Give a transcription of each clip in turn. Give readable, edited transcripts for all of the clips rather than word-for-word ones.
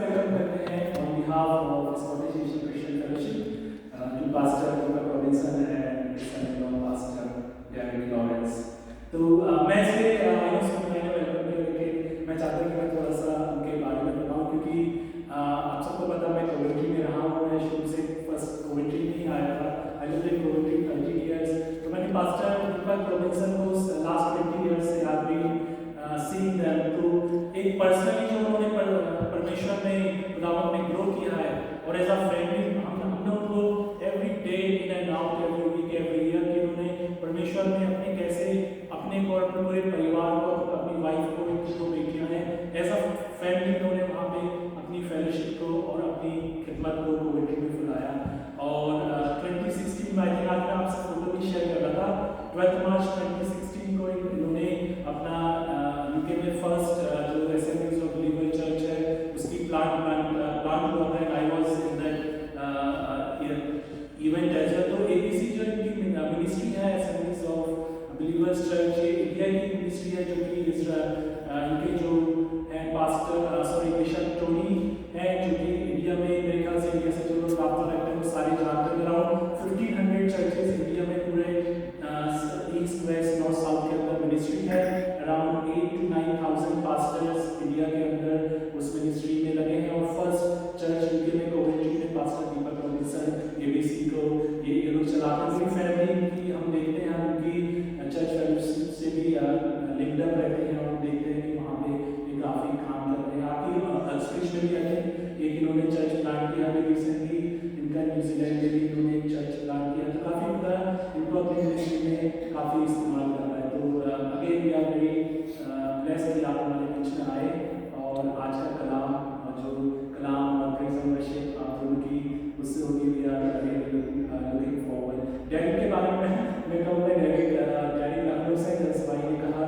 Welcome करते हैं on behalf of Scottish Asian Christian fellowship to pastor Deepak Robinson and son pastor Derek Lawrence. तो मैं इसलिए मैंने वेलकम करके मैं चाहता हूँ कि मैं थोड़ा सा उनके बारे में बताऊँ, क्योंकि आप सबको पता मैं कोविंट्री में रहा हूँ। मैं शुरू से फर्स्ट कोविंट्री में ही आया था। I lived in Coventry 30 years। तो मैंने पास्टर दीपक रॉबिन्सन को लास्ट 20 years से याद भी सीन दैम। तो एक पर्सनली जो उन्होंने परमेश्वर में खुदावंत में ग्रो किया है, और एज अ फ्रेंड हमने उनको every day in and out, every week, every year कि उन्होंने परमेश्वर में अपने कैसे अपने को और अपने पूरे परिवार को, अपनी वाइफ को, उनकी दो बेटियां हैं, एज अ फैमिली उन्होंने वहाँ पे अपनी फेलोशिप को और अपनी खिदमत को कोविंट्री में फुलाया। और 2016 में आई थिंक आज मैं आपसे फोटो भी शेयर कर रहा था। 12 मार्च 2016 को इन्होंने अपना यूके में फर्स्ट जो एसेंबलीज ऑफ बिलीवर चर्च है उसकी प्लांट हुआ था। I was in that event as well. तो एबीसी जो इनकी मिनिस्ट्री है, एसेंबलीज ऑफ बिलीवर्स चर्च, ये इंडिया की मिनिस्ट्री है, जो कि इनके जो है पास्टर बिशप टोनी है, जो कि इंडिया में मेरे ख्याल से इंडिया से जो लोग राब्ता रखते हैं वो सारे जानते हैं। अराउंड 1500 चर्चेस इंडिया में पूरे ईस्ट वेस्ट नॉर्थ साउथ के अंदर मिनिस्ट्री है। अराउंड 8 to 9,000 पास्टर्स इंडिया के अंदर उस मिनिस्ट्री में लगे हैं। और फर्स्ट चर्च यूके में कोविंट्री में पास्टर दीपक रॉबिन्सन एबीसी को ये लोग चलाते हैं। फैमिली की हम देखते हैं, उनकी चर्च फेलोशिप से भी लिंक्ड अप रहते हैं, और देखते हैं कि वहाँ पे ये काफ़ी काम कर रहे हैं। आपकी अक्सफिश में भी आए एक इन्होंने चर्च प्लांट किया है रिसेंटली, इनका न्यूजीलैंड में भी इन्होंने चर्च प्लांट किया। तो काफ़ी पता इनको अपनी मिनिस्ट्री में काफ़ी इस्तेमाल कर रहा है। तो again we are very blessed कि आप हमारे बीच में आए, और आज का कलाम और प्रेज़ एंड वर्शिप आप दोनों की उससे होगी। We are looking forward. Derek के बारे में मैं कहूँगा, डैरेक लखनऊ से, जैसे भाई ने कहा,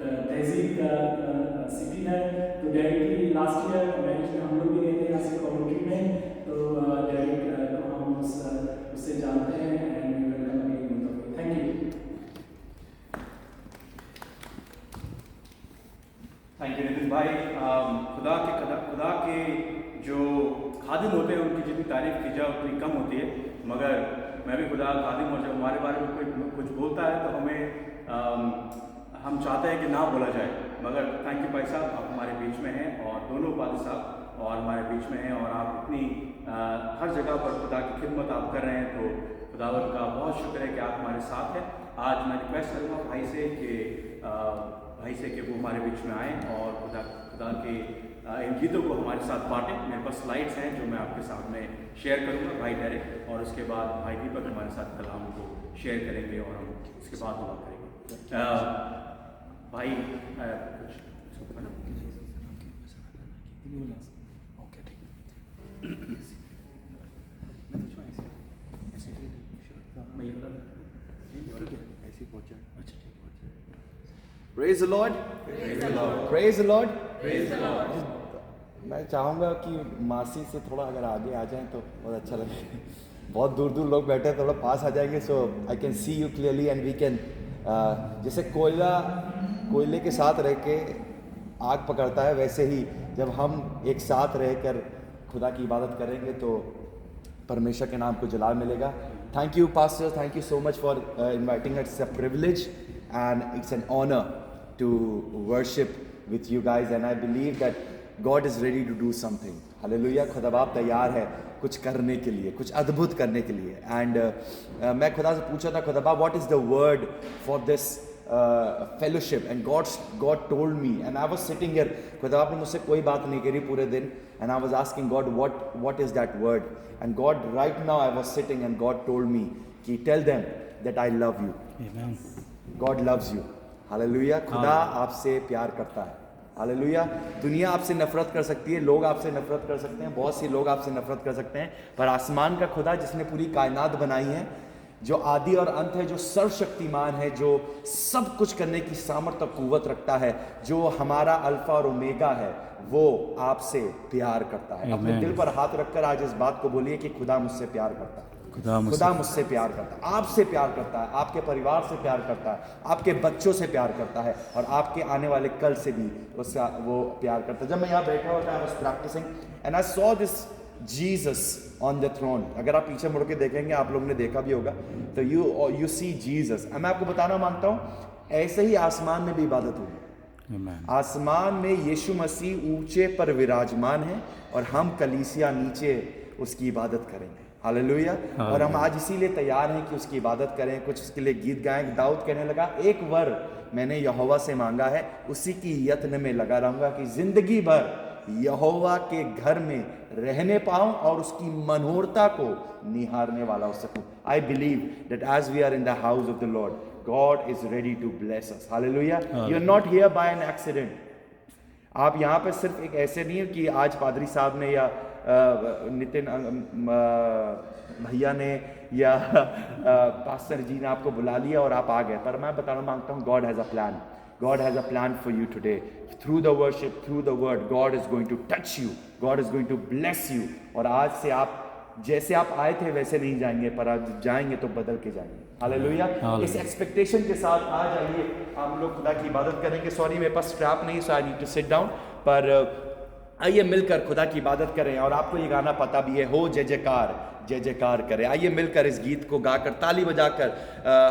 तहजीब का सिटी है। तो डैरेक की लास्ट ईयर मैरिज में हम लोग भी गए थे यहाँ से कोविंट्री में। तो डैरेक को हम उससे जानते हैं and we welcome again. Thank you. Thank you Nitin भाई। खुदा के जो खादिम होते हैं उनकी जितनी तारीफ की जाए उतनी कम होती है। मगर मैं भी खुदा खादिम, और जब हमारे बारे में कोई कुछ बोलता है तो हम चाहते हैं कि ना बोला जाए। मगर थैंक यू भाई साहब, आप हमारे बीच में हैं, और दोनों पादी साहब और हमारे बीच में हैं, और आप इतनी हर जगह पर खुदा की खिदमत आप कर रहे हैं। तो खुदावत का बहुत शुक्र है कि आप हमारे साथ हैं। आज मैं रिक्वेस्ट करूँगा भाई से कि वो हमारे बीच में आएँ और खुदा के इन गीतों को हमारे साथ बांटें। मेरे पास स्लाइड्स हैं जो मैं आपके सामने शेयर करूँगा, भाई डैरेक, और उसके बाद भाई दीपक हमारे साथ कलाम को शेयर करेंगे, और हम उसके बाद दुआ करेंगे। भाई Praise the Lord. Praise the Lord. मैं चाहूँगा कि मासी से थोड़ा अगर आगे आ जाएं तो बहुत अच्छा लगेगा। बहुत दूर दूर लोग बैठे हैं, थोड़ा पास आ जाएंगे, so I can see you clearly and we can, जैसे कोयले के साथ रह के आग पकड़ता है, वैसे ही जब हम एक साथ रहकर खुदा की इबादत करेंगे तो परमेश्वर के नाम को जलाल मिलेगा। Thank you pastor, thank you so much for inviting us. It's a privilege and it's an honor to worship with you guys, and I believe that God is ready to do something. Hallelujah. खुदा बाप तैयार है कुछ करने के लिए, कुछ अद्भुत करने के लिए। एंड मैं खुदा से पूछा था, खुदा बाप, what is the word for this fellowship? And God told me, and I was sitting here, खुदा बाप ने मुझसे कोई बात नहीं करी पूरे दिन, and I was asking God what is that word? And God, right now I was sitting and God told me कि tell them that I love you. Amen. God loves you. Hallelujah. खुदा आपसे प्यार करता है। Hallelujah. दुनिया आपसे नफरत कर सकती है, लोग आपसे नफरत कर सकते हैं, बहुत सी लोग आपसे नफरत कर सकते हैं, पर आसमान का खुदा जिसने पूरी कायनात बनाई है, जो आदि और अंत है, जो सर्वशक्तिमान है, जो सब कुछ करने की सामर्थ्य और कुव्वत रखता है, जो हमारा अल्फा और ओमेगा है, वो आपसे प्यार करता है। अपने दिल पर हाथ रखकर आज इस बात को बोलिए कि खुदा मुझसे प्यार करता है। खुदा मुझसे प्यार करता है, आपसे प्यार करता है, आपके परिवार से प्यार करता है, आपके बच्चों से प्यार करता है और आपके आने वाले कल से भी उसका वो प्यार करता है। जब मैं यहाँ बैठा हुआ था, I was practising and I saw this Jesus on the throne. अगर आप पीछे मुड़ के देखेंगे, आप लोगों ने देखा भी होगा, तो यू सी जीसस। मैं आपको बताना मांगता हूँ, ऐसे ही आसमान में भी इबादत होगी। आसमान में यीशु मसीह ऊंचे पर विराजमान है और हम कलीसिया नीचे उसकी इबादत करेंगे। हालेलुया। और हम आज इसीलिए तैयार हैं कि उसकी इबादत करें, कुछ उसके लिए गीत गाएं। दाऊद कहने लगा, एक वर मैंने यहोवा से मांगा है, उसी की यत्न में लगा रहूंगा कि जिंदगी भर यहोवा के घर में रहने पाऊं और उसकी मनोहरता को निहारने वाला हो सकूं। I believe that as we are in the house of the Lord, God is ready to bless us. Hallelujah. You are not here by an accident. आप यहाँ पे सिर्फ एक ऐसे नहीं है कि आज पादरी साहब ने या नितिन भैया ने या पास्टर जी ने आपको बुला लिया और आप आ गए। पर मैं बताना मांगता हूँ, God has a plan. God has a plan for you today. Through the worship, through the word, God is going to touch you. God is going to bless you. और आज से आप जैसे आप आए थे वैसे नहीं जाएंगे, पर आज जाएंगे तो बदल के जाएंगे। हालेलुया। इस एक्सपेक्टेशन के साथ आज आइए हम लोग खुदा की इबादत करेंगे। सॉरी मेरे पास स्ट्रैप नहीं, so I need to sit down. पर आइए मिलकर खुदा की इबादत करें। और आपको ये गाना पता भी है, हो जय जयकार, जय जयकार करें। आइए मिलकर इस गीत को गाकर, ताली बजाकर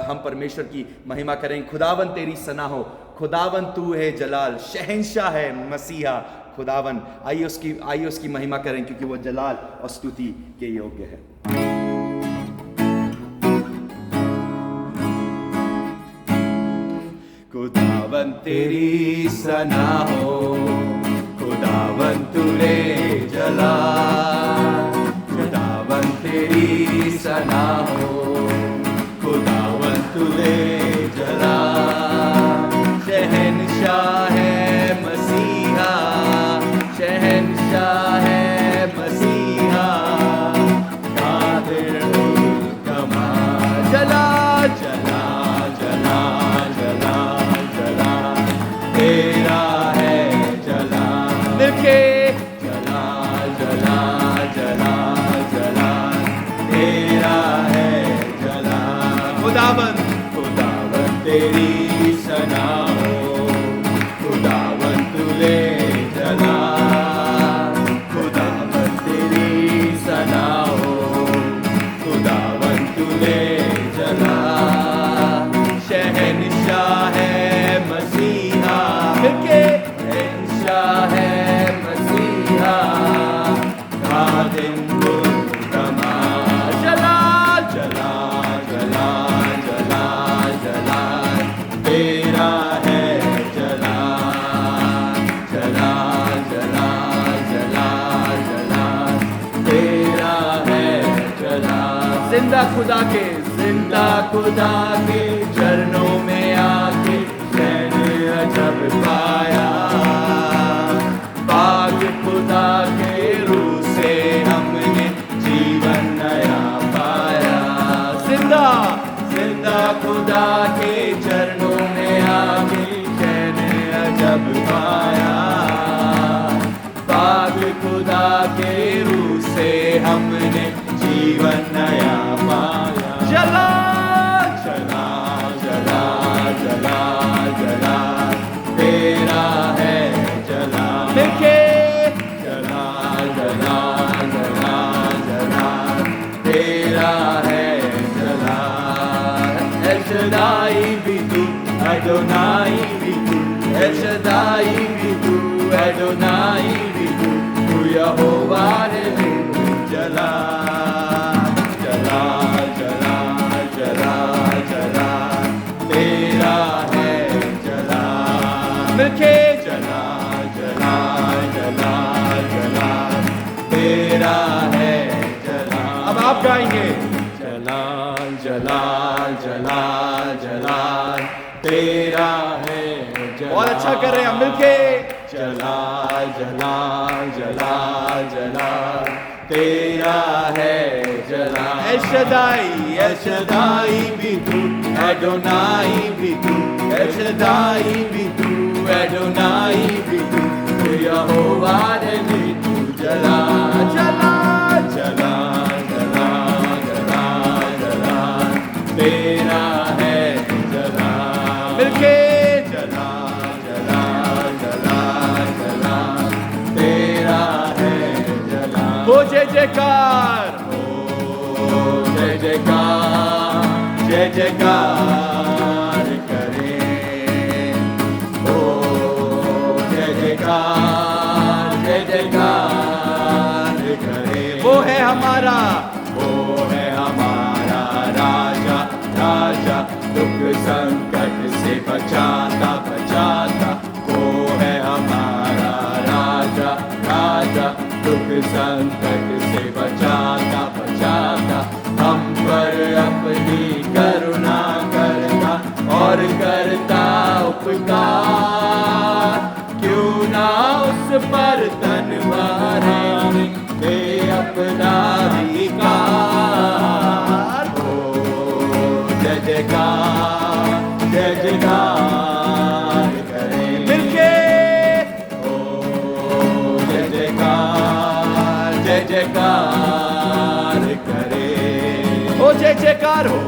हम परमेश्वर की महिमा करें। खुदावन तेरी सना हो, खुदावन तू है जलाल, शहंशाह है मसीहा खुदावन। आइए उसकी महिमा करें, क्योंकि वो जलाल और स्तुति के योग्य है। खुदावन तेरी सना हो, खुदावन तू रे जलाल, खुदावन तेरी सना हो, खुदावन तू रे जलाल, शहंशाह है मसीहा, शहंशाह है मसीहा, कादिर कमाल, जलाल जलाल जलाल जलाल जलाल तेरा है जलाल, मिलके जलाल जलाल जलाल जलाल तेरा है जलाल। खुदावन खुदावन तेरी सना हो, खुदावन तुले जलाल, खुदावन तेरी सना हो, खुदावन तुले जलाल, शहंशाह है मसीहा, मिलके शहंशाह है मसीहा, खादिम कमाल, जलाल जलाल जलाल जलाल जलाल तेरा है जलाल, जलाल जलाल जलाल जलाल तेरा है जलाल। जिंदा खुदा के चरणों में आके मैंने अजब पाया, पाक खुदा के रूह से हमने जीवन नया पाया। जिंदा खुदा के चरणों में आके मैंने अजब पाया, पाक खुदा के रूह से हमने जीवन नया पाया। जलाल जलाल जलाल जलाल जलाल तेरा है जलाल, देखे जलाल जलाल जलाल जलाल तेरा है जलाल। एल शदाई भी तू, एडोनाई भी तू, एल शदाई भी तू, एडोनाई भी तू, तू यहोवा है जलाल जलाल जलाल जलाल जलाल तेरा है जलाल, मिलके जलाल जलाल जलाल जलाल तेरा है जलाल। अब आप गाएंगे जलाल जलाल जलाल जलाल तेरा है जलाल। बहुत अच्छा कर रहे हैं हम मिलके, जलाल जलाल जलाल जलाल तेरा है जलाल। एल शदाई भी तू, एडोनाई भी तू, एल शदाई भी तू, एडोनाई भी तू, तू यहोवा भी तू जलाल जलाल जलाल जलाल जलाल जय जयकार, जय जयकार, जय जयकार करें। ओ जय जयकार, जय जयकार करें। वो है हमारा राजा, राजा दुख संकट से बचाता बचाता। वो है हमारा राजा, राजा दुख संकट से बचाता बचाता। हम पर अपनी करुणा करता और करता उपकार। क्यों ना उस पर तन मारेंगे दे अपना अधिकार। ओ जय जयकार, जय जयकार करें मिलके। ओ जय जयकार, जय जयकार करें। ओ जय जयकार हो,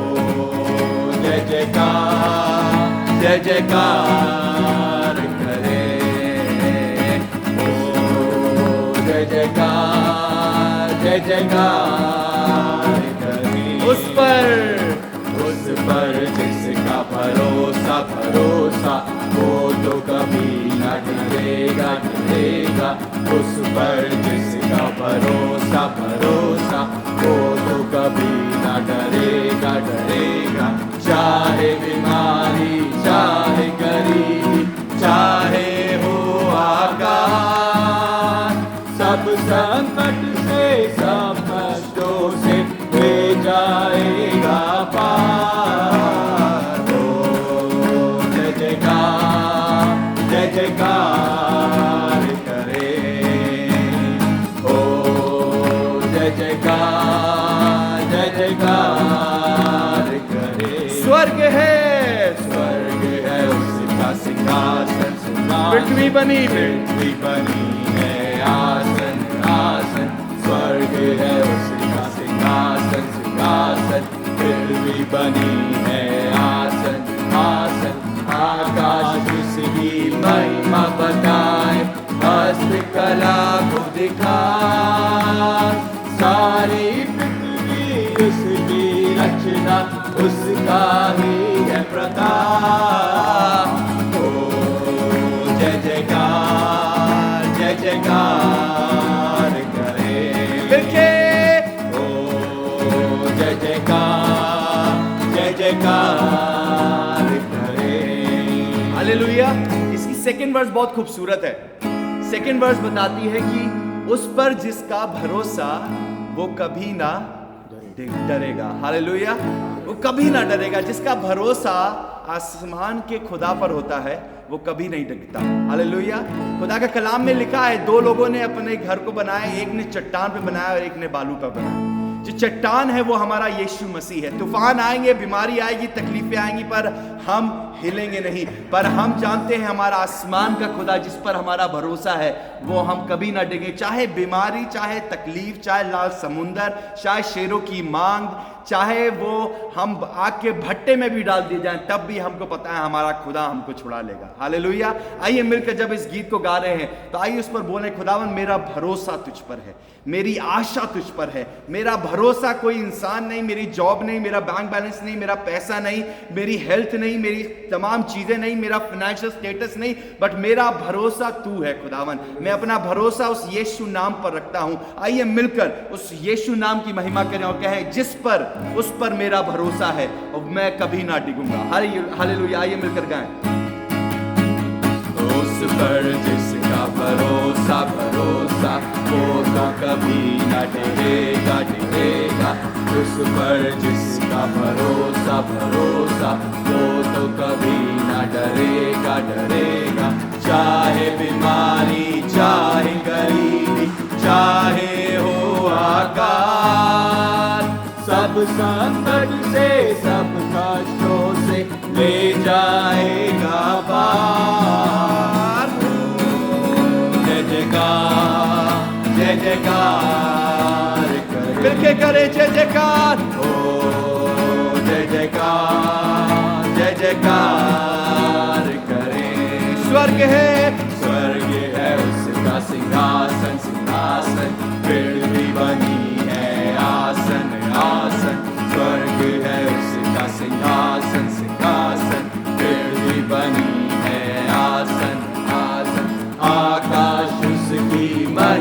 जय जयकार, जय जयकार करें। ओ जय जयकार, जय जयकार करें। उस पर जिसका भरोसा भरोसा, वो तो कभी न डरेगा डरेगा। उस पर जिसका भरोसा भरोसा, वो तो कभी न डरेगा डरेगा। चाहे बीमारी चाहे गरीबी चाहे हो आकार, सब संकट से सब कष्टों से ले जाएगा पार। ओ जय जयकार, जय जयकार करें। ओ जय जयकार, जय जयकार करें। स्वर्ग है उसका सिंहासन सिंहासन। पृथ्वी बनी है आसन आसन। स्वर्ग है उसका सिंहासन सिंहासन। पृथ्वी बनी है आसन आसन। आकाश उसकी महिमा बताए, हस्तकला को दिखाए। सारी पृथ्वी उसकी रचना, उसका ही है प्रताप। ओ जय जयकार, जय जयकार करें मिलके। ओ जय जयकार, जय जयकार करें। हालेलुया। इसकी सेकंड वर्स बहुत खूबसूरत है। सेकंड वर्स बताती है कि उस पर जिसका भरोसा वो कभी ना डरेगा। हालेलुया। वो कभी ना डरेगा। जिसका भरोसा आसमान के खुदा पर होता है वो कभी नहीं डरता। हालेलुया। खुदा का कलाम में लिखा है, दो लोगों ने अपने घर को बनाया, एक ने चट्टान पे बनाया और एक ने बालू पर बनाया। जो चट्टान है वो हमारा यीशु मसीह है। तूफान आएंगे, बीमारी आएगी, तकलीफें आएंगी, पर हम हिलेंगे नहीं। पर हम जानते हैं हमारा आसमान का खुदा जिस पर हमारा भरोसा है वो हम कभी ना डिगे। चाहे बीमारी, चाहे तकलीफ, चाहे लाल समुंदर, चाहे शेरों की मांग, चाहे वो हम आग के भट्टे में भी डाल दिए जाएं, तब भी हमको पता है हमारा खुदा हमको छुड़ा लेगा। हालेलुया। आइए मिलकर जब इस गीत को गा रहे हैं तो आइए उस पर बोले, खुदावन मेरा भरोसा तुझ पर है, मेरी आशा तुझ पर है। मेरा भरोसा कोई इंसान नहीं, मेरी जॉब नहीं, मेरा बैंक बैलेंस नहीं, मेरा पैसा नहीं, मेरी हेल्थ नहीं, मेरी तमाम चीजें नहीं, मेरा फाइनेंशियल स्टेटस नहीं, बट मेरा भरोसा तू है खुदावन। मैं अपना भरोसा उस यीशु नाम पर रखता हूं। आइए मिलकर उस यीशु नाम की महिमा करें और कहें, जिस पर उस पर मेरा भरोसा है और मैं कभी ना डिगूंगा। हालेलुया। आइए मिलकर गाएं। उस पर जिसका भरोसा भरोसा, वो तो कभी न डरेगा डरेगा। उस पर जिसका भरोसा भरोसा, वो तो कभी न डरेगा डरेगा। चाहे बीमारी चाहे गरीबी चाहे हो आकार, सब संकट से सब कष्टों से ले जाएगा पार। जय जयकार, जय जयकार मिलके करे जय जयकार। ओ जय जयकार, जय जयकार करें। स्वर्ग है उसका सिंहासन सिंहासन। पृथ्वी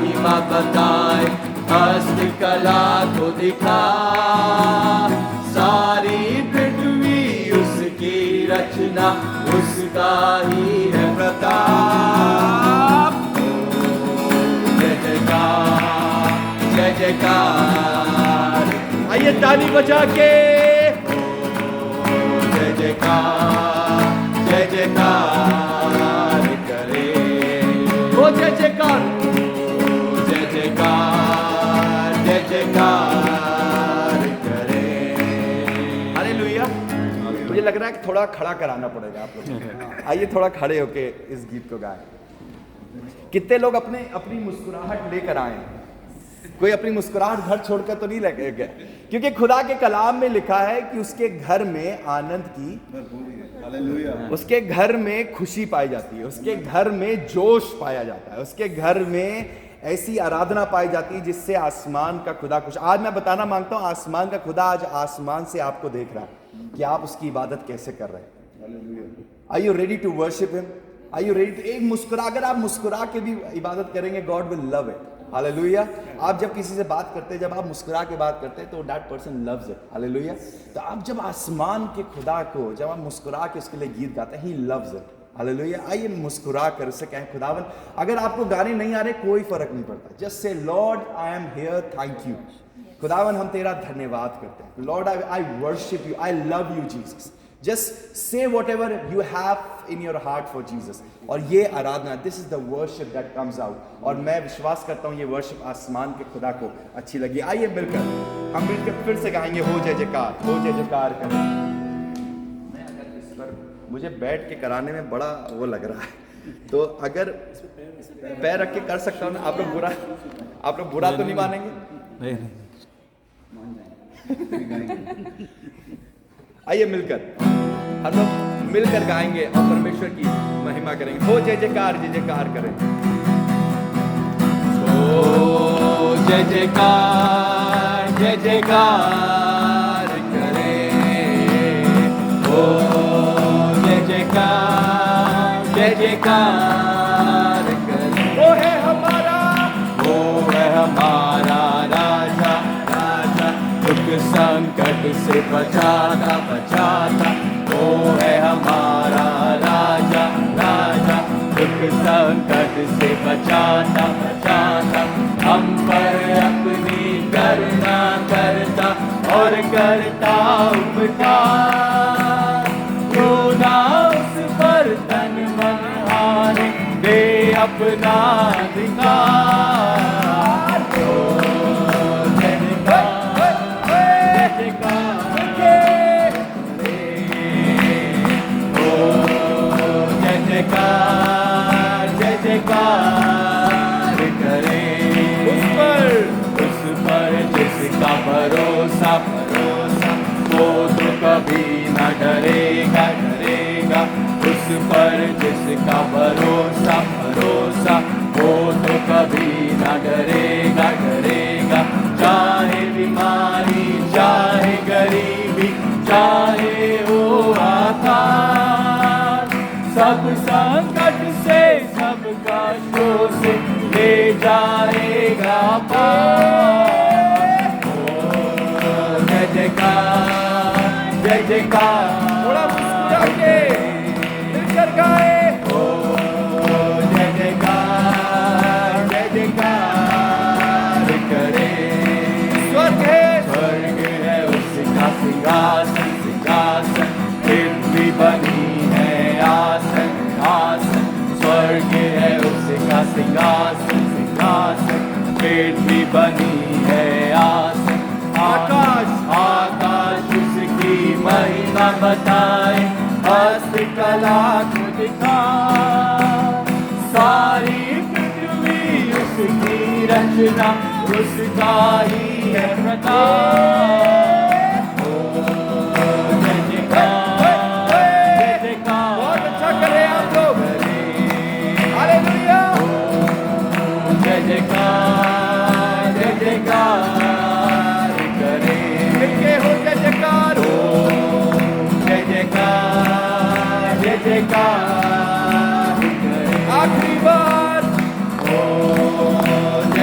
महिमा बताए, हस्तकला को दिखा, सारी पृथ्वी उसकी रचना, उसका ही है प्रताप। जय जयकार, जय जयकार, आइए ताली बजा के, जय जयकार, जय जयकार करे, ओ जय जयकार, जय जयकार, जय जयकार करे। हालेलुया। मुझे लग रहा है कि थोड़ा खड़ा कराना पड़ेगा आप लोग। आइए थोड़ा खड़े होके इस गीत को गाएं। कितने लोग अपनी मुस्कुराहट लेकर आए? कोई अपनी मुस्कुराहट घर छोड़कर तो नहीं लेके गए, क्योंकि खुदा के कलाम में लिखा है कि उसके घर में आनंद की, उसके घर में खुशी पाई जाती है, उसके घर में जोश पाया जाता है, उसके घर में ऐसी आराधना पाई जाती है जिससे आसमान का खुदा खुश। आज मैं बताना मांगता हूं, आसमान का खुदा आज आसमान से आपको देख रहा है कि आप उसकी इबादत कैसे कर रहे हैं। Are you ready to worship him? Are you ready to, एक मुस्कुरा, अगर आप मुस्कुरा के भी इबादत करेंगे, God will love it. Hallelujah. आप जब किसी से बात करते हैं, जब आप मुस्कुरा के बात करते हैं, तो that person loves it. Hallelujah. तो आप जब आसमान के खुदा को, जब आप मुस्कुरा के उसके लिए गीत गाते हैं, ही लव्स इट। हालेलुया। आइए मुस्कुरा कर उससे कहें, खुदावन, अगर आपको गाने नहीं आ रहे, कोई फर्क नहीं पड़ता, just say Lord I am here, thank you. खुदावन हम तेरा धन्यवाद करते हैं, Lord I worship you, I love you Jesus. Just say whatever you have in your heart for Jesus. और ये आराधना, this is the worship that comes out. और मैं विश्वास करता हूँ ये worship आसमान के खुदा को अच्छी लगी। आइए मिलकर हम मिलकर फिर से गाएंगे, हो जय जयकार, हो जय जयकार करें। मैं अगर इस पर मुझे बैठ के कराने में बड़ा वो लग रहा है, तो अगर पैर रख के कर सकता हूँ ना, आप लोग बुरा तो नहीं मानेंगे? नहीं। आइए मिलकर हम लोग मिलकर गाएंगे और परमेश्वर की महिमा करेंगे। हो जय जयकार, जय जयकार करें। हो जय जयकार, जय जयकार करें। हो जय जयकार, जय जयकार करें। वो है हमारा राजा, राजा दुख संकट से बचाता, बचाता। वो है हमारा राजा, राजा दुख संकट से बचाता, बचाता। हम पर अपनी करुणा करता और करता उपकार। रोना उस पर तन मन हारे, दे अपना अधिकार। जय जयकार करें उस पर जिसका भरोसा, भरोसा वो तो कभी न डरेगा, डरेगा। उस पर जिसका भरोसा, भरोसा वो तो कभी न डरेगा, डरेगा। चाहे बीमारी, चाहे गरीबी, चाहे हो आकार, सब संकट से, सब कष्टों से ले जाएगा पार। जय जयकार, जय जयकार। थोड़ा मुस्कुरा के मिलकर गाए। जय जयकार, जय जयकार करें। स्वर्ग है उसका सिंहासन, सिंहासन पृथ्वी बनी है आसन, आसन। स्वर्ग है उसका सिंहासन, सिंहासन पृथ्वी बनी है आसन, आकाश, आकाश उसकी महिमा बताए, हस्तकला को दिखाए। सारी पृथ्वी उसकी रचना, उसका ही है प्रताप। जय जयकार, जय जयकार करें। मिलके हो जय जयकार, हो जय जयकार, जय जयकार करें। आखिरी बार हो जय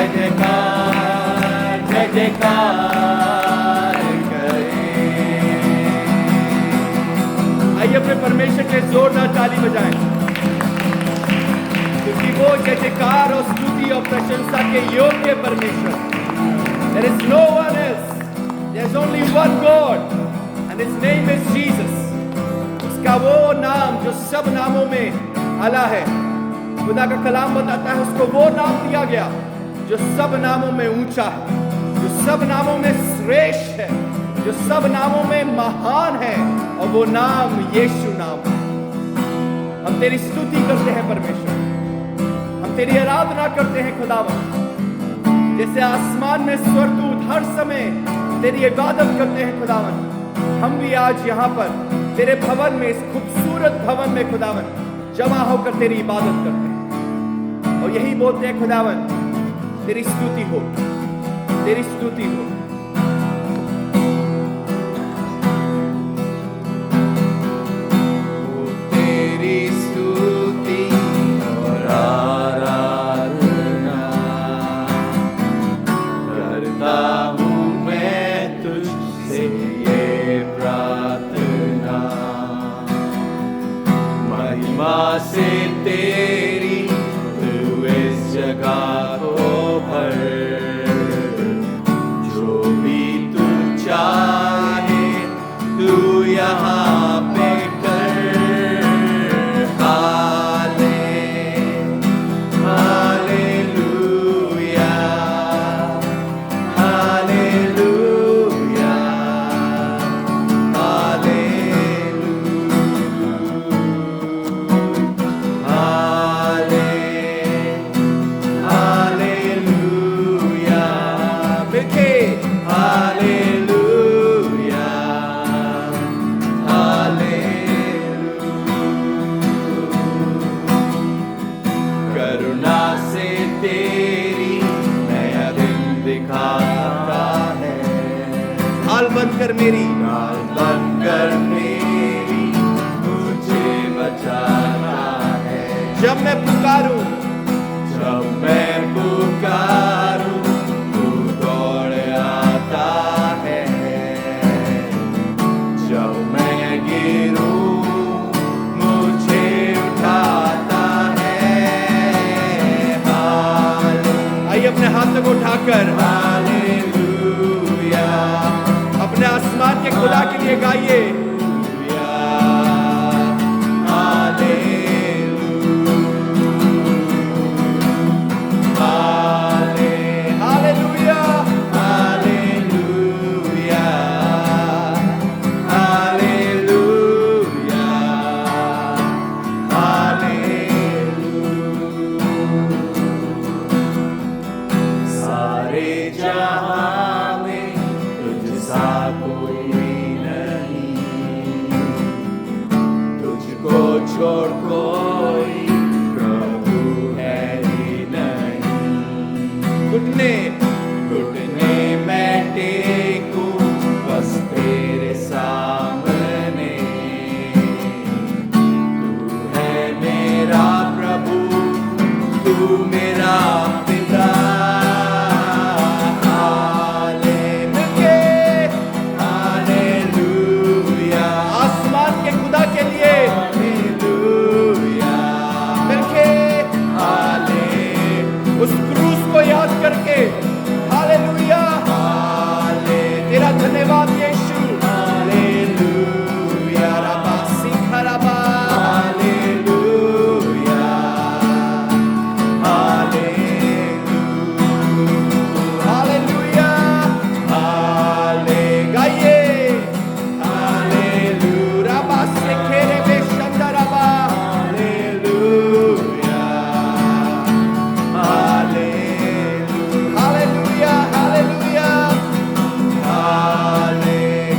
परमेश्वर के जोरदार ताली बजाएं, क्योंकि वो जय जयकार और स्तुति और प्रशंसा के योग्य परमेश्वर। There is no one else. There's only one God, and His name is Jesus. उसका वो नाम जो सब नामों में आला है। खुदा का कलाम बताता है उसको वो नाम दिया गया जो सब नामों में ऊंचा है, जो सब नामों में श्रेष्ठ है, जो सब नामों में महान है, और वो नाम यीशु नाम है। हम तेरी स्तुति करते हैं परमेश्वर, हम तेरी आराधना करते हैं खुदावन। जैसे आसमान में स्वर्गदूत हर समय तेरी इबादत करते हैं खुदावन, हम भी आज यहाँ पर तेरे भवन में, इस खूबसूरत भवन में खुदावन जमा होकर तेरी इबादत करते हैं और यही बोलते हैं खुदावन, तेरी स्तुति हो, तेरी स्तुति हो। तेरी स्तुति और आराधना करता हूँ मैं तुझसे ये प्रार्थना, महिमा से तेरी तू इस जगह को भर, जो भी तू चाहे तू यहाँ पे कर। करुणा से तेरी नया दिन दिखाता है, हाल बनकर मेरी, हाल बनकर मेरी मुझे बचाना है। जब मैं पुकारूं, जब मैं पुकारूं तू दौड़ आता है, जब मैं गिरूं मुझे उठाता है। आइए अपने हाथों को उठाकर हालेलुया अपने आसमान के खुदा के लिए गाइए। छोड़ कोई प्रभु है ही नहीं, घुटने घुटने मैं टेकूं बस तेरे सामने, तू है मेरा प्रभु, तू मेरा पिता। आसमान के खुदा के लिए उस क्रूस को याद करके हालेलुया, तेरा धन्यवाद यीशु, हालेलुया रबा सिखा रबा, हालेलुया हालेलुया हाले गाइए हालेलुया रबा सिखे रे बेशंदा रबा,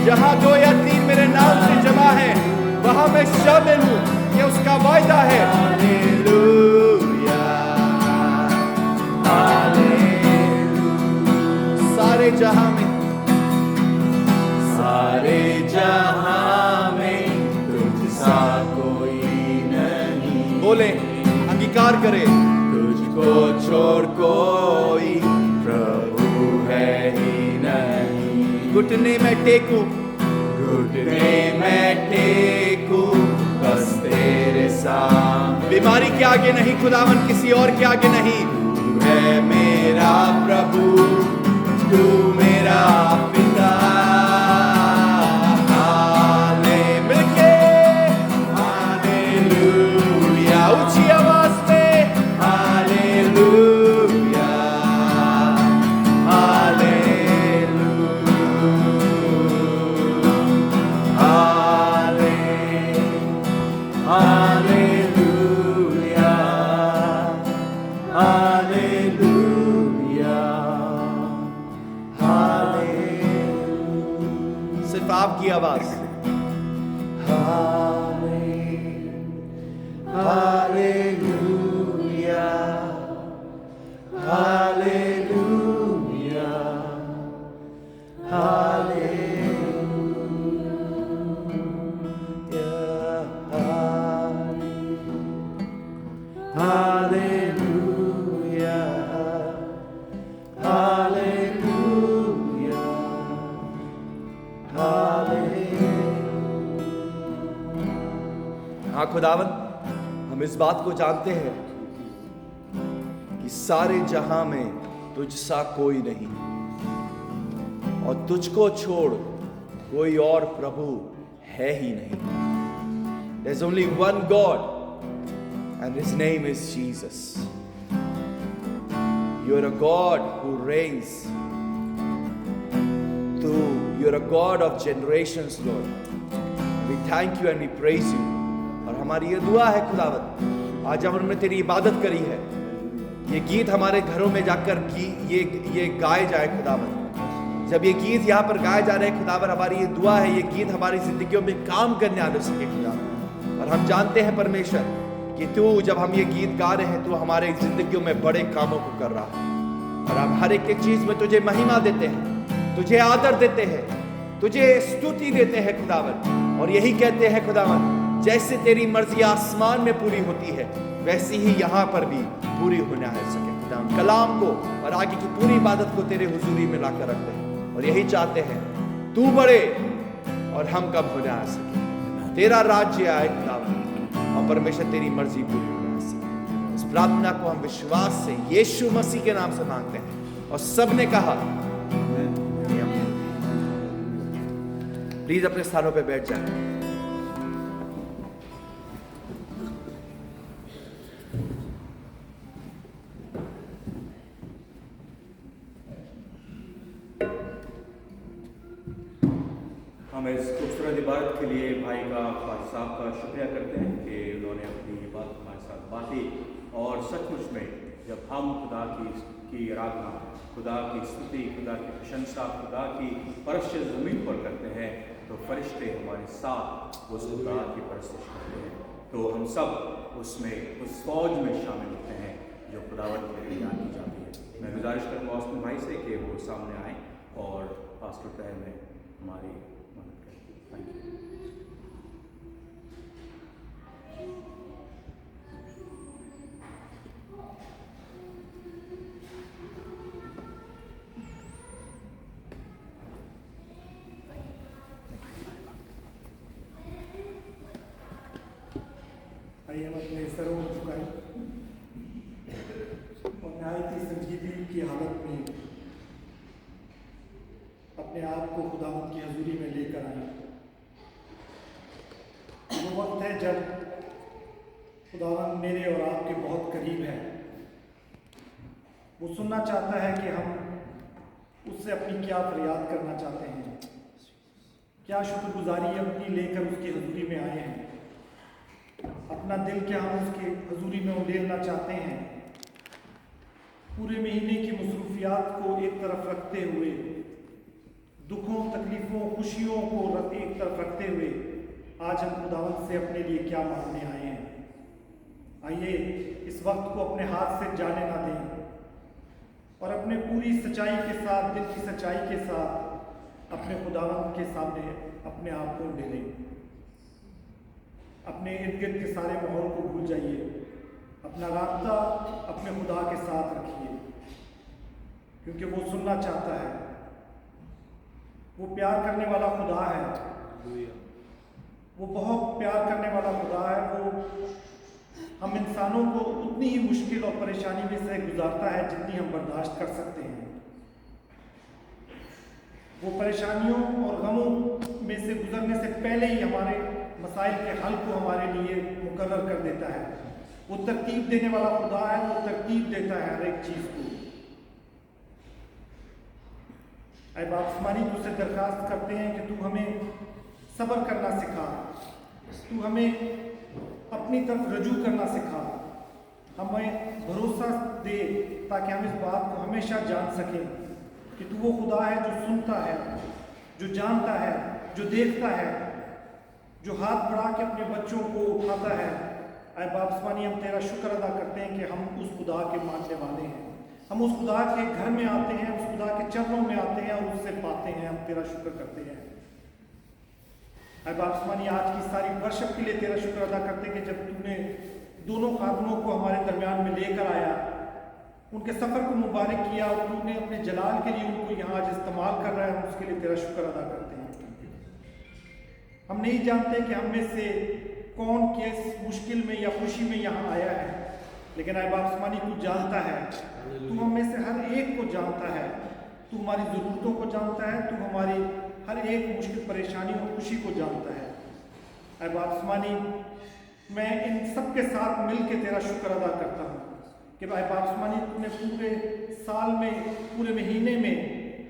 जहाँ 2 या 3 मेरे नाम से जमा है वहाँ मैं शामिल हूँ, ये उसका वायदा है। हालेलुया हालेलुया सारे जहाँ में तुझ सा कोई नहीं, बोले अंगीकार करे, तुझको छोड़ कोई प्रभु है ही नहीं। घुटने में टेकूं, घुटने में टेकूं बीमारी के आगे नहीं खुदावन, किसी और के आगे नहीं। तू है मेरा प्रभु, तू मेरा पिता। हाले मिलके हालेलुया, ऊंची आवाज में hallelujah hallelujah hallelujah hallelujah hallelujah. सिर्फ आपकी आवाज। Hallelujah hallelujah hallelujah hallelujah hallelujah. हाँ खुदावन, हम इस बात को जानते हैं कि सारे जहां में तुझ सा कोई नहीं, और तुझको छोड़ कोई और प्रभु है ही नहीं। There's only one God and his name is Jesus. You're a God who reigns. You're a God of generations, Lord. We thank you and we praise you. और हमारी ये दुआ है खुदावत, आज जब हमने तेरी इबादत करी है, ये गीत हमारे घरों में जाकर ये गाए जाए खुदावत। जब ये गीत यहाँ पर गाए जा रहे हैं खुदावत, हमारी ये दुआ है ये गीत हमारी जिंदगियों में काम करने आ सके खुदावत। और हम जानते हैं परमेश्वर कि तू, जब हम ये गीत गा रहे हैं, तू हमारे जिंदगियों में बड़े कामों को कर रहा है। और हम हर एक चीज में तुझे महिमा देते हैं, तुझे आदर देते हैं, तुझे स्तुति देते हैं खुदावन। और यही कहते हैं खुदावन, जैसे तेरी मर्जी आसमान में पूरी होती है, वैसी ही यहाँ पर भी पूरी होने आ सके खुदावन। कलाम को और आगे की पूरी इबादत को तेरे हुजूरी में लाकर रखते हैं, और यही चाहते हैं तू बढ़े और हम कम होने आ सके, तेरा राज्य आए खुदावन, और परमेश्वर तेरी मर्जी पूरी होने आ सके। इस प्रार्थना को हम विश्वास से यीशु मसीह के नाम से मांगते हैं, और सबने कहा प्लीज अपने स्थानों पे बैठ जाएं। हम इस खूबसूरत इबादत के लिए भाई का, फाज साहब का शुक्रिया करते हैं कि उन्होंने अपनी ये बात हमारे साथ बांटी। और सचमुच में जब हम खुदा की आराधना, खुदा की स्तुति, खुदा की प्रशंसा, खुदा की परस्तिश ज़मीन पर करते हैं, तो फरिश्ते हमारे साथ उस खुदा की परस्तिश करते हैं। तो हम सब उसमें, उस फौज में शामिल होते हैं जो खुदावत के लिए तैयार की जाती है। मैं गुजारिश करूँगा उसमें भाई से कि वो सामने आए और पास्टर प्रेयर में हमारी मदद करें। Thank you. आइए हम अपने सरों को झुकाएं और नहायत ही संजीदगी की हालत में अपने आप को खुदावंद की हजूरी में लेकर आए। वो वक्त है जब खुदावंद मेरे और आपके बहुत करीब है। वो सुनना चाहता है कि हम उससे अपनी क्या फरियाद करना चाहते हैं, क्या शुक्रगुजारी अपनी लेकर उसकी हजूरी में आए हैं, अपना दिल क्या हम उसकी हजूरी में उंडेलना चाहते हैं। पूरे महीने की मसरूफियात को एक तरफ रखते हुए, दुखों, तकलीफ़ों, खुशियों को एक तरफ रखते हुए, आज हम खुदावंद से अपने लिए क्या मांगने आए हैं। आइए इस वक्त को अपने हाथ से जाने ना दें और अपने पूरी सच्चाई के साथ, दिल की सच्चाई के साथ अपने खुदावंद के सामने अपने आप को उंडेलें। अपने इर्द गिर्द के सारे माहौल को भूल जाइए, अपना रास्ता अपने खुदा के साथ रखिए, क्योंकि वो सुनना चाहता है। वो प्यार करने वाला खुदा है, वो बहुत प्यार करने वाला खुदा है। वो हम इंसानों को उतनी ही मुश्किल और परेशानी में से गुजारता है जितनी हम बर्दाश्त कर सकते हैं। वो परेशानियों और गमों में से गुजरने से पहले ही हमारे मसाइल के हल को हमारे लिए मुकर्रर कर देता है। वो तरतीब देने वाला खुदा है, वो तरतीब देता है हर एक चीज़ को। ऐ बाप आसमानी, तुझसे दरखास्त करते हैं कि तू हमें सब्र करना सिखा, तू हमें अपनी तरफ रजू करना सिखा, हमें भरोसा दे ताकि हम इस बात को हमेशा जान सकें कि तू वो खुदा है जो सुनता है, जो जानता है, जो देखता है, जो हाथ बढ़ा के अपने बच्चों को उठाता है। ऐ बाप आसमानी, हम तेरा शुक्र अदा करते हैं कि हम उस खुदा के मानने वाले हैं। हम उस खुदा के घर में आते हैं, उस खुदा के चरणों में आते हैं और उससे पाते हैं। हम तेरा शुक्र करते हैं। ऐ बाप आसमानी, आज की सारी वर्षिप के लिए तेरा शुक्र अदा करते हैं कि जब तूने दोनों खादमों को हमारे दरमियान में लेकर आया, उनके सफ़र को मुबारक किया और तूने अपने जलाल के लिए उनको यहाँ आज इस्तेमाल कर रहा है, हम उसके लिए तेरा शुक्र अदा करते हैं। हम नहीं जानते कि हम में से कौन किस मुश्किल में या खुशी में यहाँ आया है, लेकिन ऐ बाप आसमानी, तू जानता है, तू हम में से हर एक को जानता है, तू हमारी ज़रूरतों को जानता है, तू हमारी हर एक मुश्किल परेशानी और खुशी को जानता है। ऐ बाप आसमानी, मैं इन सब के साथ मिल के तेरा शुक्र अदा करता हूँ कि भाई बाप आसमानी, तूने पूरे साल में, पूरे महीने में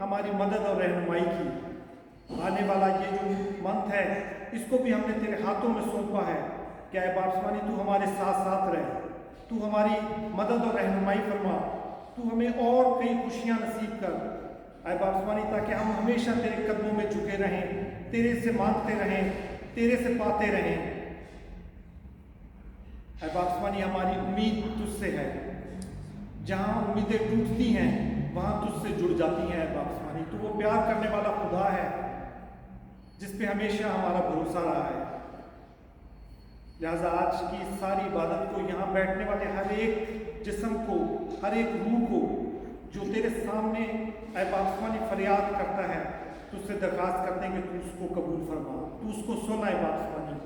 हमारी मदद और रहनुमाई की। आने वाला ये जो मंथ है, इसको भी हमने तेरे हाथों में सौंपा है कि ऐ बाप आसमानी, तू हमारे साथ साथ रहे, तू हमारी मदद और रहनुमाई फरमा, तू हमें और कई खुशियाँ नसीब कर। ऐ बाप आसमानी, ताकि हम हमेशा तेरे कदमों में झुके रहें, तेरे से मांगते रहें, तेरे से पाते रहें। ऐ बाप आसमानी, हमारी उम्मीद तुझसे है। जहाँ उम्मीदें टूटती हैं वहाँ तुझसे जुड़ जाती हैं। ऐ बाप आसमानी, तू वो प्यार करने वाला खुदा है जिस पे हमेशा हमारा भरोसा रहा है। लिहाजा आज की सारी इबादत को, यहाँ बैठने वाले हर एक जिस्म को, हर एक रूह को जो तेरे सामने ऐ बाप आसमानी फरियाद करता है, तुझसे दरखास्त करते हैं कि तू उसको कबूल फरमा, तू उसको सुन ऐ बाप आसमानी।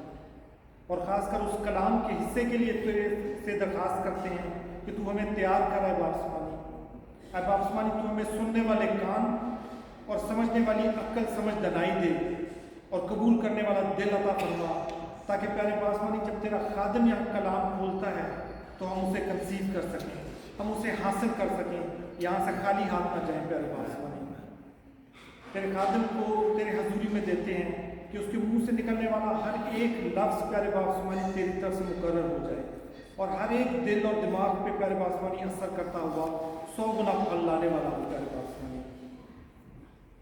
और ख़ासकर उस कलाम के हिस्से के लिए तेरे से दरखास्त करते हैं कि तू हमें तैयार कर ऐ बाप आसमानी। ऐ बाप आसमानी, तू हमें सुनने वाले कान और समझने वाली अक्ल समझ दनाई दे और कबूल करने वाला दिल अता फरमा, ताकि प्यारे बाप आसमानी, जब तेरा खादिम यहाँ कलाम खोलता है तो हम उसे कंसीव कर सकें, हम उसे हासिल कर सकें, यहाँ से खाली हाथ ना जाएं। प्यारे बाप आसमानी, तेरे खादिम को तेरे हजूरी में देते हैं कि उसके मुंह से निकलने वाला हर एक लफ्ज़ प्यारे बाप आसमानी तेरी तरफ से मुकर्रर हो जाए और हर एक दिल और दिमाग पे प्यारे बाप आसमानी असर करता हुआ 100 गुना फल लाने वाला हो। प्यारे बाप आसमानी,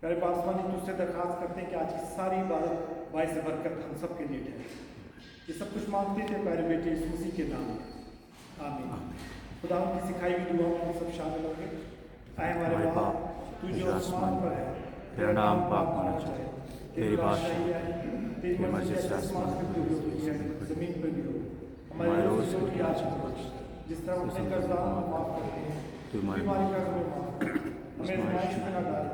प्यारे बाप आसमानी, तुझसे दरखास्त करते हैं कि आज की सारी इबादत बाइस बरकत हम सब के लिए है। ये सब कुछ मांगते थे प्यारे बेटे यीशु मसीह के नाम में, आमीन। खुदा की सिखाई हुई दुआ में हम सब शामिल होंगे। आए हमारे बाप, तू जो आसमान पर है, तेरा नाम पाक होना चाहिए, तेरी बादशाही, तेरी मर्जी जैसे आसमान पे भी होती है, जमीन पर भी हो। हमारे रोज़ की आज हमको बख्श, जिस तरह अपने कर्जदारों को माफ़ करते हैं, तू हमारे कर्ज में माफ़ कर। हमें आज़माइश में न डाल,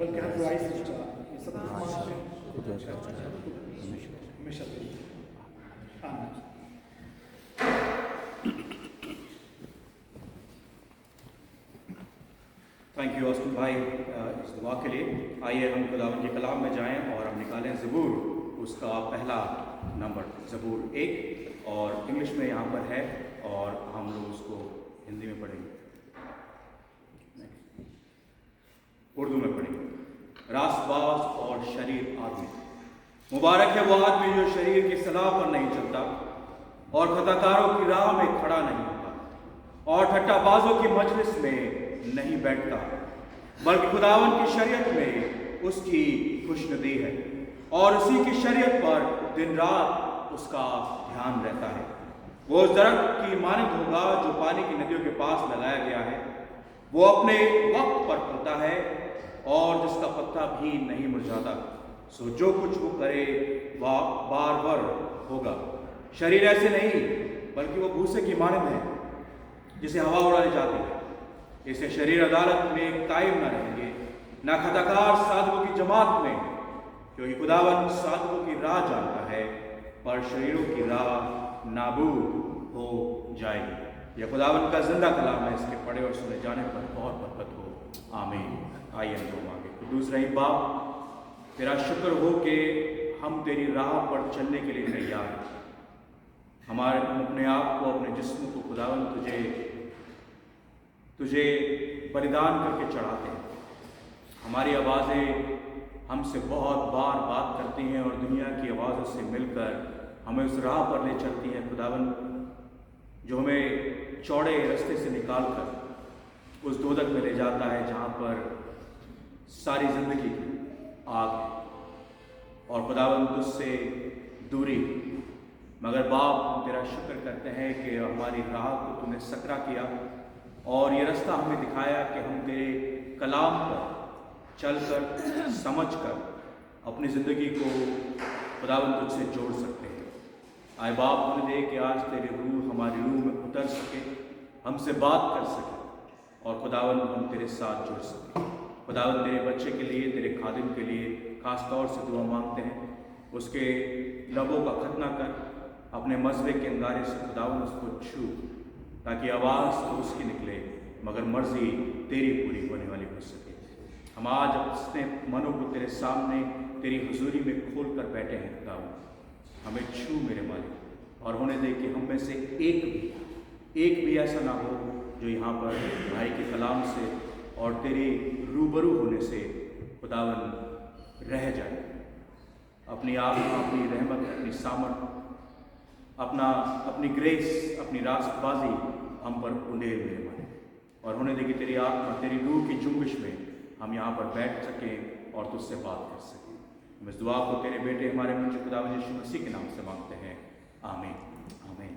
बल्कि हर बुराई से बचा। ये सब मांगते हैं हमेशा तेरी। आमीन। थैंक यू अस्टू भाई इस दुआ के लिए। आइए हम खुदावंद के कलाम में जाएं और हम निकालें ज़बूर, उसका पहला नंबर ज़बूर 1, और इंग्लिश में यहाँ पर है और हम लोग उसको हिंदी में पढ़ेंगे, उर्दू में पढ़ेंगे। रास्तबाज और शरीर आदमी, मुबारक है वो आदमी जो शरीर की सलाह पर नहीं चलता और खताकारों की राह में खड़ा नहीं होता और ठट्टाबाजों की मजलिस में नहीं बैठता, बल्कि खुदावन की शरीयत में उसकी खुशनुदी है और उसी की शरीयत पर दिन रात उसका ध्यान रहता है। वो उस दरख्त की मानद होगा जो पानी की नदियों के पास लगाया गया है, वो अपने वक्त पर फलता है और जिसका पत्ता भी नहीं मुरझाता। सो जो कुछ वो करे वह बार बार होगा। शरीर ऐसे नहीं, बल्कि वो भूसे की मानद है जिसे हवा उड़ाने जाती है। इसे शरीर अदालत में कायम न रहेंगे, न खताकार साधकों की जमात में, क्योंकि खुदावन साधकों की राह जानता है, पर शरीरों की राह नाबूद हो जाएगी। यह खुदावन का जिंदा कलाम है, इसके पढ़े और सुने जाने पर बहुत बरकत हो। आमीन। आइए हम मांगे। कुदूस रही बाप, तेरा शुक्र हो कि हम तेरी राह पर चलने के लिए तैयार हैं। हम अपने आप को, अपने जिस्म को खुदावन तुझे बलिदान करके चढ़ाते हैं। हमारी आवाज़ें हमसे बहुत बार बात करती हैं और दुनिया की आवाज़ों से मिलकर हमें उस राह पर ले चलती हैं खुदावन, जो हमें चौड़े रास्ते से निकाल कर उस दोजख में ले जाता है जहाँ पर सारी ज़िंदगी आग है और खुदावन तुझसे दूरी। मगर बाप, हम तेरा शुक्र करते हैं कि हमारी राह को तूने सकरा किया और ये रास्ता हमें दिखाया कि हम तेरे कलाम पर चलकर, समझकर अपनी ज़िंदगी को खुदावन तुझसे जोड़ सकते हैं। आए बाप, होने दे कि आज तेरी रूह हमारी रूह में उतर सके, हमसे बात कर सके और खुदावन हम तेरे साथ जुड़ सके। खुदावन तेरे बच्चे के लिए, तेरे खादिम के लिए ख़ास तौर से दुआ मांगते हैं। उसके लबों का खतना कर, अपने मज़बे के अंगारे से खुदावन उसको छू, ताकि आवाज़ तो उसकी निकले मगर मर्ज़ी तेरी पूरी होने वाली हो सके। हम आज अपने मनों को तेरे सामने तेरी हुजूरी में खोल कर बैठे हैं खुदावन, हमें छू मेरे मालिक, और होने दे कि हम में से एक भी ऐसा ना हो जो यहाँ पर भाई के कलाम से और तेरी रूबरू होने से खुदावन रह जाए। अपनी आत्मा, अपनी रहमत, अपनी सामर्थ, अपनी ग्रेस, अपनी रास्तबाजी हम पर उंडेल मेरे मालिक, और होने दे कि तेरी आत्मा, तेरी रूह की जुम्बिश में हम यहाँ पर बैठ सकें और तुझसे बात कर सकें। हम इस दुआ को तेरे बेटे हमारे मुझे खुदावंद यीशु मसीह के नाम से मांगते हैं। आमीन, आमीन।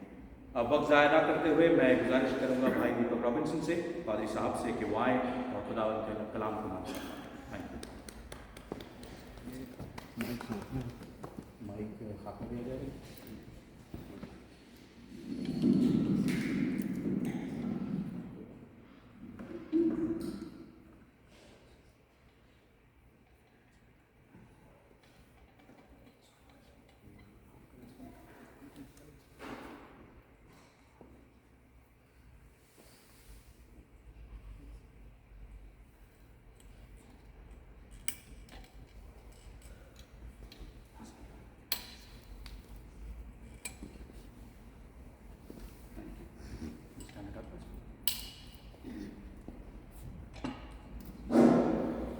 अब वक्त ज़ाया ना करते हुए मैं गुजारिश करूँगा भाई दीपक रॉबिन्सन से, पादरी साहब से, कि वो आएँ और खुदावंद के कलाम को मांगें। माइक हाथ में दिया जाएगा।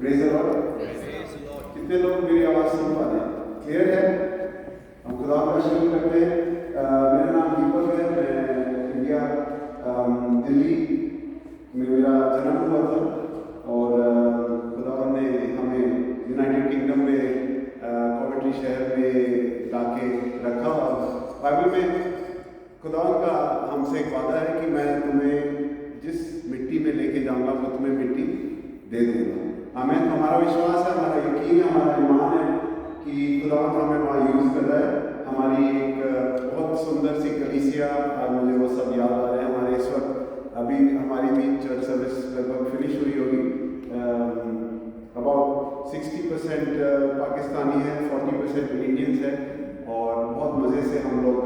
Praise the Lord. कितने लोग मेरी आवाज़ सुन पा रहे हैं? क्लियर है? हम खुदा का शुक्र करते हैं। मेरा नाम दीपक है, मैं इंडिया दिल्ली में मेरा जन्म हुआ था और खुदा ने हमें यूनाइटेड किंगडम में कॉमेंट्री शहर में लाके रखा। और बाइबल में खुदा का हमसे एक वादा है कि मैं तुम्हें जिस मिट्टी में लेके जाऊँगा वो तुम्हें मिट्टी दे दूँगा। हमें हमारा विश्वास है, हमारा यकीन है, हमारा ईमान है कि खुदा हमें वहाँ यूज़ कर रहा है। हमारी एक बहुत सुंदर सी कलीसिया, मुझे वो सब याद आ रहे हैं। हमारे इस वक्त अभी हमारी भी चर्च सर्विस लगभग फिनिश हुई होगी। अबाउट 60% पाकिस्तानी है, 40% इंडियंस है और बहुत मज़े से हम लोग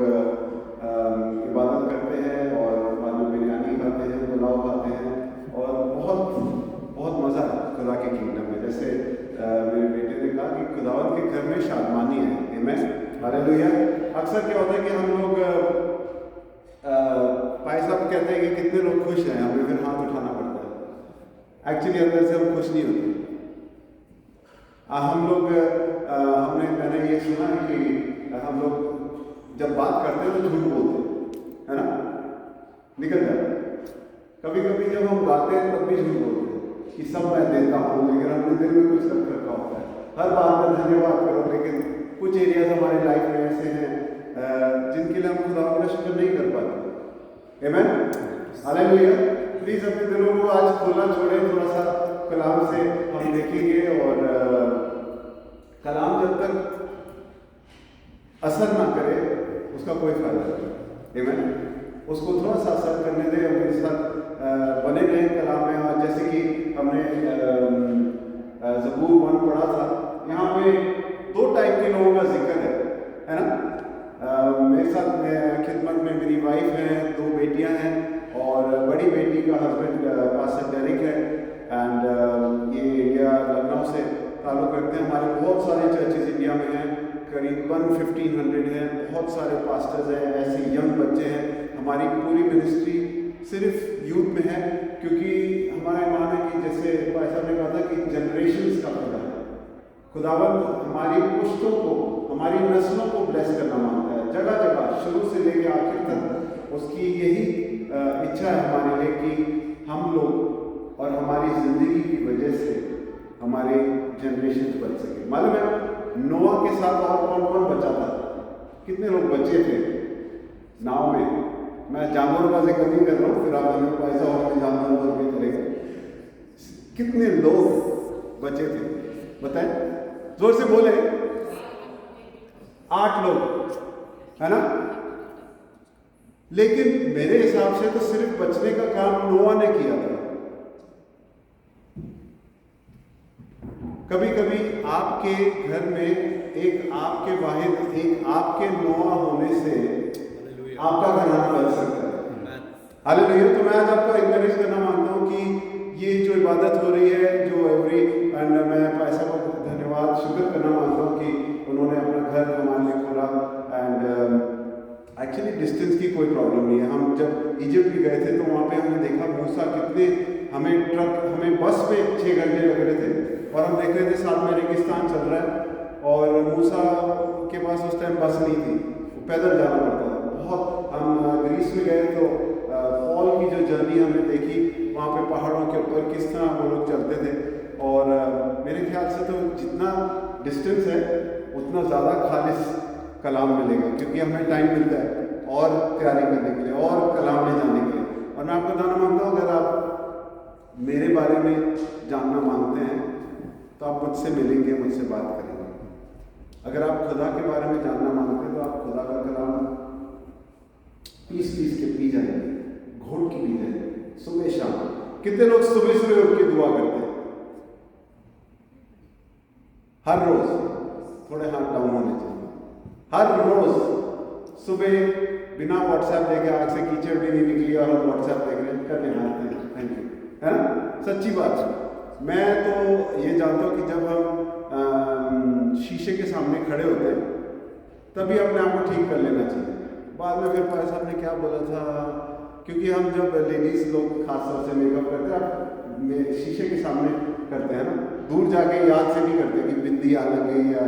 इबादत करते हैं और बाद में बिरयानी खाते हैं, पुलाव खाते हैं और बहुत मज़ा है खुदा के किंगडम में। जैसे मेरे बेटे ने कहा कि खुदावंद के घर में शादमानी है। आमीन, हालेलुया। अक्सर क्या होता है कि हम लोग भाई साहब कहते हैं कि कितने लोग खुश हैं, हमें फिर हाथ उठाना पड़ता है। एक्चुअली अंदर से हम खुश नहीं होते। हम लोग मैंने ये सुना है कि हम लोग जब बात करते हैं तो झूठ बोलते हैं, है ना, निकल जाता है। कभी कभी जब हम गाते हैं तब भी झूठ बोलते हैं कि सब मैं देता हूँ, लेकिन हमने दिल में कुछ रख रखा होता है। हर बात में धन्यवाद करो, लेकिन कुछ एरियाज हमारे लाइफ में ऐसे हैं जिनके लिए हम खुदा का शुक्र नहीं कर पाते। आमीन, हालेलुया। प्लीज़ अपने दिलों को आज खोलना छोड़ें, थोड़ा सा कलाम से हम देखेंगे और कलाम जब तक असर ना करे उसका कोई फायदा नहीं। आमीन, उसको थोड़ा सा असर करने दें, अपने साथ बने रहें कलाम में। और जैसे कि हमने ज़बूर 1 पढ़ा था, यहाँ पे 2 टाइप के लोगों का जिक्र है ना। मेरे साथ खिदमत में मेरी वाइफ है, से ताल्लुक़ रखते हैं। हमारे बहुत सारे चर्चेज इंडिया में हैं, करीबन 1500 हैं, बहुत सारे पास्टर्स हैं, ऐसे यंग बच्चे हैं। हमारी पूरी मिनिस्ट्री सिर्फ यूथ में है, क्योंकि हमारा ईमान है कि जैसे भाई साहब ने कहा था कि जनरेशन्स का खुदा है। खुदावंद हमारी पुश्तों को, हमारी नस्लों को ब्लेस करना मांगता है, जगह जगह शुरू से लेकर आखिर तक। उसकी यही इच्छा है हमारे लिए कि हम लोग और हमारी ज़िंदगी की वजह से हमारे जनरेशन बच सके। मालूम है नोआ के साथ और कौन कौन बचा था? कितने लोग बचे थे नाव में? मैं जानवरों का जिक्र नहीं कर रहा हूँ, फिर आप हमें को ऐसा होगा कि जानवर भी करेगा। कितने लोग बचे थे बताएं, जोर से बोले। 8 लोग, है ना? लेकिन मेरे हिसाब से तो सिर्फ बचने का काम नोआ ने किया था। कभी कभी आपके घर में एक आपके वाहिद, एक आपके नोआ होने से आपका घराना बन सकता है। हालेलुया। तो मैं आज आपको एनकरेज करना मांगता हूँ कि ये जो इबादत हो रही है, जो एंड मैं पैसा को धन्यवाद शुक्र करना मांगता हूँ कि उन्होंने अपना घर हमारे लिए खोला। एंड एक्चुअली डिस्टेंस की कोई प्रॉब्लम नहीं है। हम जब इजिप्ट भी गए थे तो वहाँ पे हमने देखा मूसा कितने, हमें बस में 6 घंटे लग रहे थे और हम देख रहे थे साथ में रेगिस्तान चल रहा है और मूसा के पास उस टाइम बस नहीं थी, पैदल जाना पड़ता था। बहुत हम ग्रीस में गए तो फॉल की जो जर्नी हमने देखी, वहाँ पे पहाड़ों के ऊपर किस तरह वो लोग चलते थे। और मेरे ख्याल से तो जितना डिस्टेंस है उतना ज़्यादा खालिस कलाम मिलेगा, क्योंकि हमें टाइम मिलता है और तैयारी करने के लिए और कलाम में जाने के लिए। और मैं आपको जानना मांगता हूँ, अगर आप मेरे बारे में जानना मांगते हैं तो आप मुझसे मिलेंगे, मुझसे बात करेंगे। अगर आप खुदा के बारे में जानना मांगते हैं तो आप खुदा का कलाम पीस के पी जाएंगे, घोट के पी जाएंगे सुबह शाम। कितने लोग सुबह सुबह उठ के दुआ करते हैं? हर रोज थोड़े हाथ डाउन होने चाहिए। हर रोज सुबह बिना व्हाट्सएप देखे, आग से कीचड़ भी नहीं निकली और हम व्हाट्सएप देख रहे हैं, कर हाथ थैंक यू, है ना? सच्ची बात है। मैं तो ये जानता हूँ कि जब हम शीशे के सामने खड़े होते हैं तभी अपने आप को ठीक कर लेना चाहिए। बाद में फिर भाई साहब ने क्या बोला था, क्योंकि हम जब लेडीज़ लोग खासतौर से मेकअप करते हैं शीशे के सामने करते हैं ना, दूर जाके याद से नहीं करते कि बिंदी यहाँ लग गई या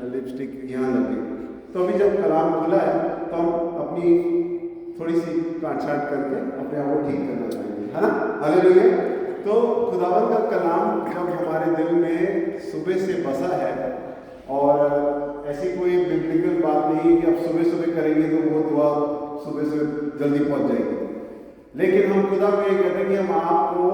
लिपस्टिक यहाँ लग गई। तो अभी जब कलाम खुला है तो हम अपनी थोड़ी सी काट छाट करके अपने आप को ठीक करना चाहेंगे, है ना? हालेलुया। तो खुदावंद का कलाम जब हमारे दिल में सुबह से बसा है, और ऐसी कोई बिब्लिकल बात नहीं कि अब सुबह सुबह करेंगे तो वो दुआ सुबह से जल्दी पहुंच जाएगी, लेकिन हम खुदा को ये कहते हैं कि हम आपको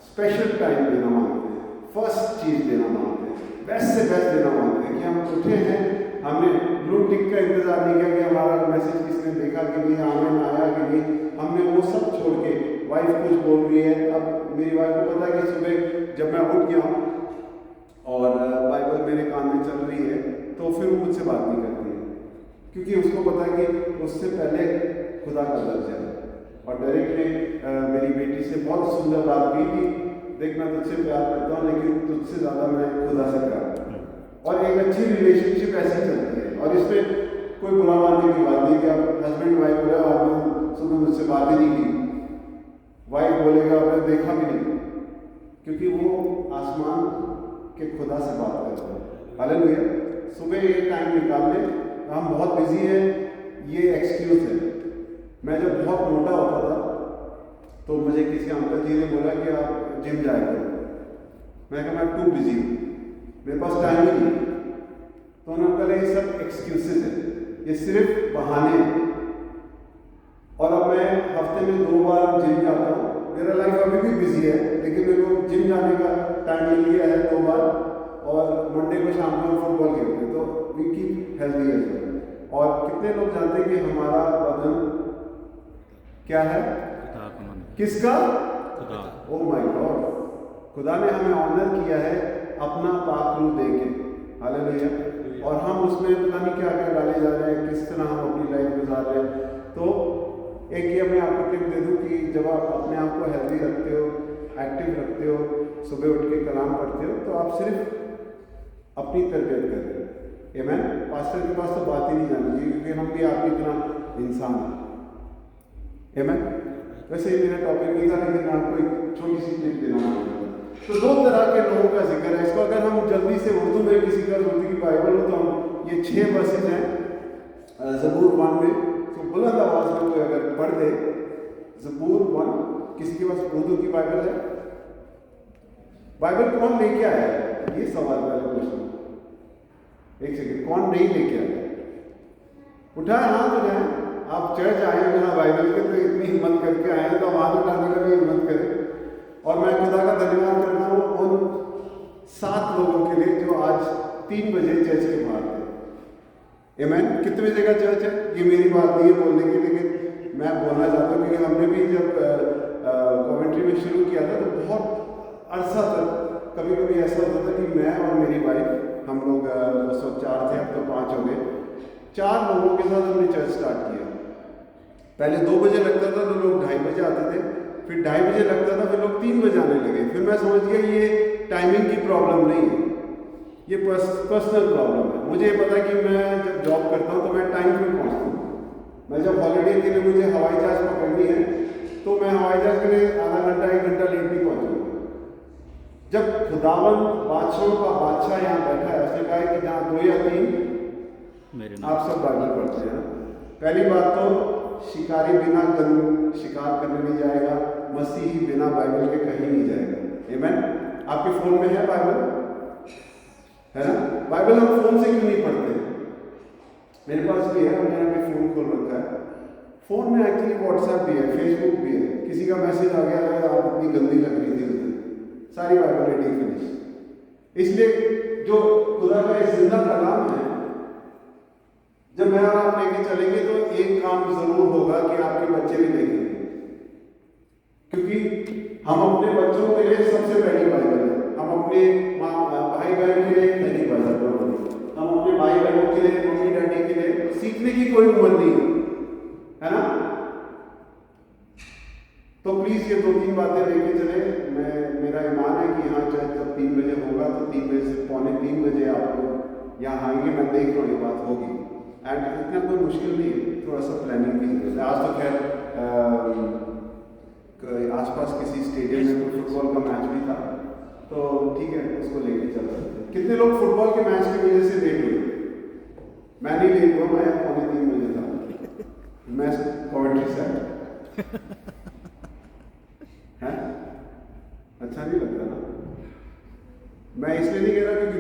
स्पेशल टाइम देना मांगते हैं, फर्स्ट चीज़ देना मांगते हैं, बेस्ट से बेस्ट देना मांगते हैं। कि हम उठे हैं, हमने ब्लू टिक का इंतजार नहीं किया कि हमारा मैसेज किसने देखा कि नहीं, आने आया कि नहीं। हमने वो सब छोड़ के, वाइफ कुछ बोल रही है, अब मेरी वाइफ को पता है कि सुबह जब मैं उठ गया हूँ और बाइबल मेरे कान में चल रही है तो फिर वो मुझसे बात नहीं करती है, क्योंकि उसको पता है कि उससे पहले खुदा का लफ्ज़ है। और डायरेक्ट ने मेरी बेटी से बहुत सुंदर बात की कि देख मैं तुझसे प्यार करता हूँ, लेकिन तुझसे ज़्यादा मैं खुदा से प्यार करता हूँ। और एक अच्छी रिलेशनशिप ऐसी चलती है, और इसमें कोई बुरा मानने की बात नहीं कि आप हस्बैंड वाइफ बोले आपने सुबह मुझसे बात ही नहीं की, वाइफ बोलेगा आपने देखा भी नहीं, क्योंकि वो आसमान के खुदा से बात करते हैं। हालेलुया। सुबह ये टाइम निकाल लें, हम बहुत बिजी हैं, ये एक्सक्यूज है। मैं जब बहुत मोटा होता था तो मुझे किसी अंकल जी ने बोला कि आप जिम जाया करो। मैं कहा मैं टू बिजी हूँ, मेरे पास टाइम ही नहीं। तो उन्होंने कहा ये सब एक्सक्यूजेज हैं, ये सिर्फ बहाने हैं। और अब मैं हफ्ते में 2 बार जिम जाता हूँ। मेरा लाइफ अभी भी बिजी है, लेकिन मेरे को जिम जाने का टाइम मिल गया है 2 बार, और मंडे को शाम को फुटबॉल खेलते हैं, तो वी कीप हेल्दी है। और कितने लोग जानते हैं कि हमारा बदन क्या है? किसका? ओह माय गॉड, खुदा ने हमें ऑनर किया है अपना पाक रूह दे के। हालेलुया। और हम उसमें पता नहीं क्या क्या डाले जा रहे हैं, किस तरह हम अपनी लाइफ गुजार रहे हैं। तो एक ये मैं आपको टिप दे दूं कि जब आप अपने आप को हेल्दी रखते हो, एक्टिव रखते हो, सुबह उठ के कलाम पढ़ते हो तो आप सिर्फ अपनी तरबियत कर रहे हो। आमीन। पास्टर के पास तो बात ही नहीं जानी चाहिए क्योंकि हम भी आपकी तरह इंसान हैं। आमीन। वैसे ही मेरा टॉपिक नहीं था लेकिन आपको एक छोटी सी टिप देना चाहूँगा। तो दो तरह के लोगों का जिक्र है। इसको अगर हम जल्दी से उर्दू में, किसी का उर्दू की बाइबल हो तो हम ये 6 वर्सेज हैं ज़बूर 1 में, तो बुलंद आवाज़ में कोई अगर पढ़ दे ज़बूर 1। किसी के पास उर्दू की बाइबल है? बाइबल कौन लेके आया है? ये सवाल पहले क्वेश्चन। एक सेकेंड, कौन नहीं लेके आया? उठाए हाथ हो जाए। आप चर्च आए हैं बिना बाइबल के, तो इतनी हिम्मत करके आए हैं तो हाथ उठाने का भी हिम्मत करें। और मैं खुदा का धन्यवाद करता हूँ उन 7 लोगों के लिए जो आज 3 बजे चर्च के बाहर थे। आमीन। कितने बजे का चर्च है? ये मेरी बात नहीं है बोलने की, लेकिन मैं बोलना चाहता हूँ क्योंकि हमने भी जब कमेंट्री में शुरू किया था तो बहुत अरसा तक कभी कभी ऐसा होता था कि मैं और मेरी वाइफ, हम लोग उस वक्त 4 थे, अब तो 5 हो गए, 4 लोगों के साथ हमने चर्च स्टार्ट किया। पहले 2 बजे लगता था तो लोग 2:30 बजे आते थे, फिर 2:30 बजे लगता था, फिर लोग 3 बजे आने लगे। फिर मैं समझ गया ये टाइमिंग की प्रॉब्लम नहीं है, ये पर्सनल प्रॉब्लम है। मुझे पता है कि मैं जब जॉब करता हूँ तो मैं टाइम पे पहुँचता हूँ। मैं जब हॉलीडे के लिए मुझे हवाई जहाज़ पकड़नी है तो मैं हवाई जहाज़ के लिए आधा घंटा 1 घंटा लेट नहीं पहुँचूँगा। जब खुदावन बादशाहों का बादशाह यहाँ बैठा है, उसने कहा है कि जहाँ 2 या 3 आप सब बाइबल पढ़ते हैं ना। पहली बात तो शिकारी बिना शिकार करने नहीं जाएगा, मसीही बिना बाइबल के कहीं नहीं जाएगा। आमीन। आपके फ़ोन में है बाइबल? है ना? बाइबल हम फ़ोन से क्यों नहीं पढ़ते? मेरे पास भी है, मैंने अभी फ़ोन खोल रखा है। फ़ोन में एक्चुअली व्हाट्सएप भी है, फेसबुक भी है। किसी का मैसेज आ गया है, आप इतनी गंदी लग रही थी उस दिन, सारी बाइबल रेडी फिनिश। इसलिए जो खुदा का एक जिंदा कलाम है, जब मैं और आप लेके चलेंगे तो एक काम जरूर होगा कि आपके बच्चे भी देखेंगे, क्योंकि हम अपने बच्चों के लिए सबसे पहली बाइबल है। हम अपने भाई बहन के लिए पहली बाइबल, हम अपने भाई बहनों के लिए, मम्मी डैडी के लिए सीखने की कोई उम्र नहीं है ना? तो प्लीज़ ये 2-3 बातें लेके चले। मेरा ईमान है कि यहाँ चाहे जब 3 बजे होगा तो 3 बजे से 2:45 बजे आप लोग यहाँ आएंगे। मैं देख रहा हूँ ये बात होगी एंड इतना कोई मुश्किल नहीं है, थोड़ा सा प्लानिंग की जरूरत है। आज तो खैर आसपास किसी स्टेडियम में कोई फुटबॉल का मैच भी था तो ठीक है, उसको लेके चल सकते हैं। कितने लोग फुटबॉल के मैच की वजह से लेट हुए? मैं नहीं लेट हुआ, मैं 2:45 बजे था, मैं कमेंट्री से है। अच्छा नहीं लगता ना? मैं इसलिए नहीं कह रहा क्योंकि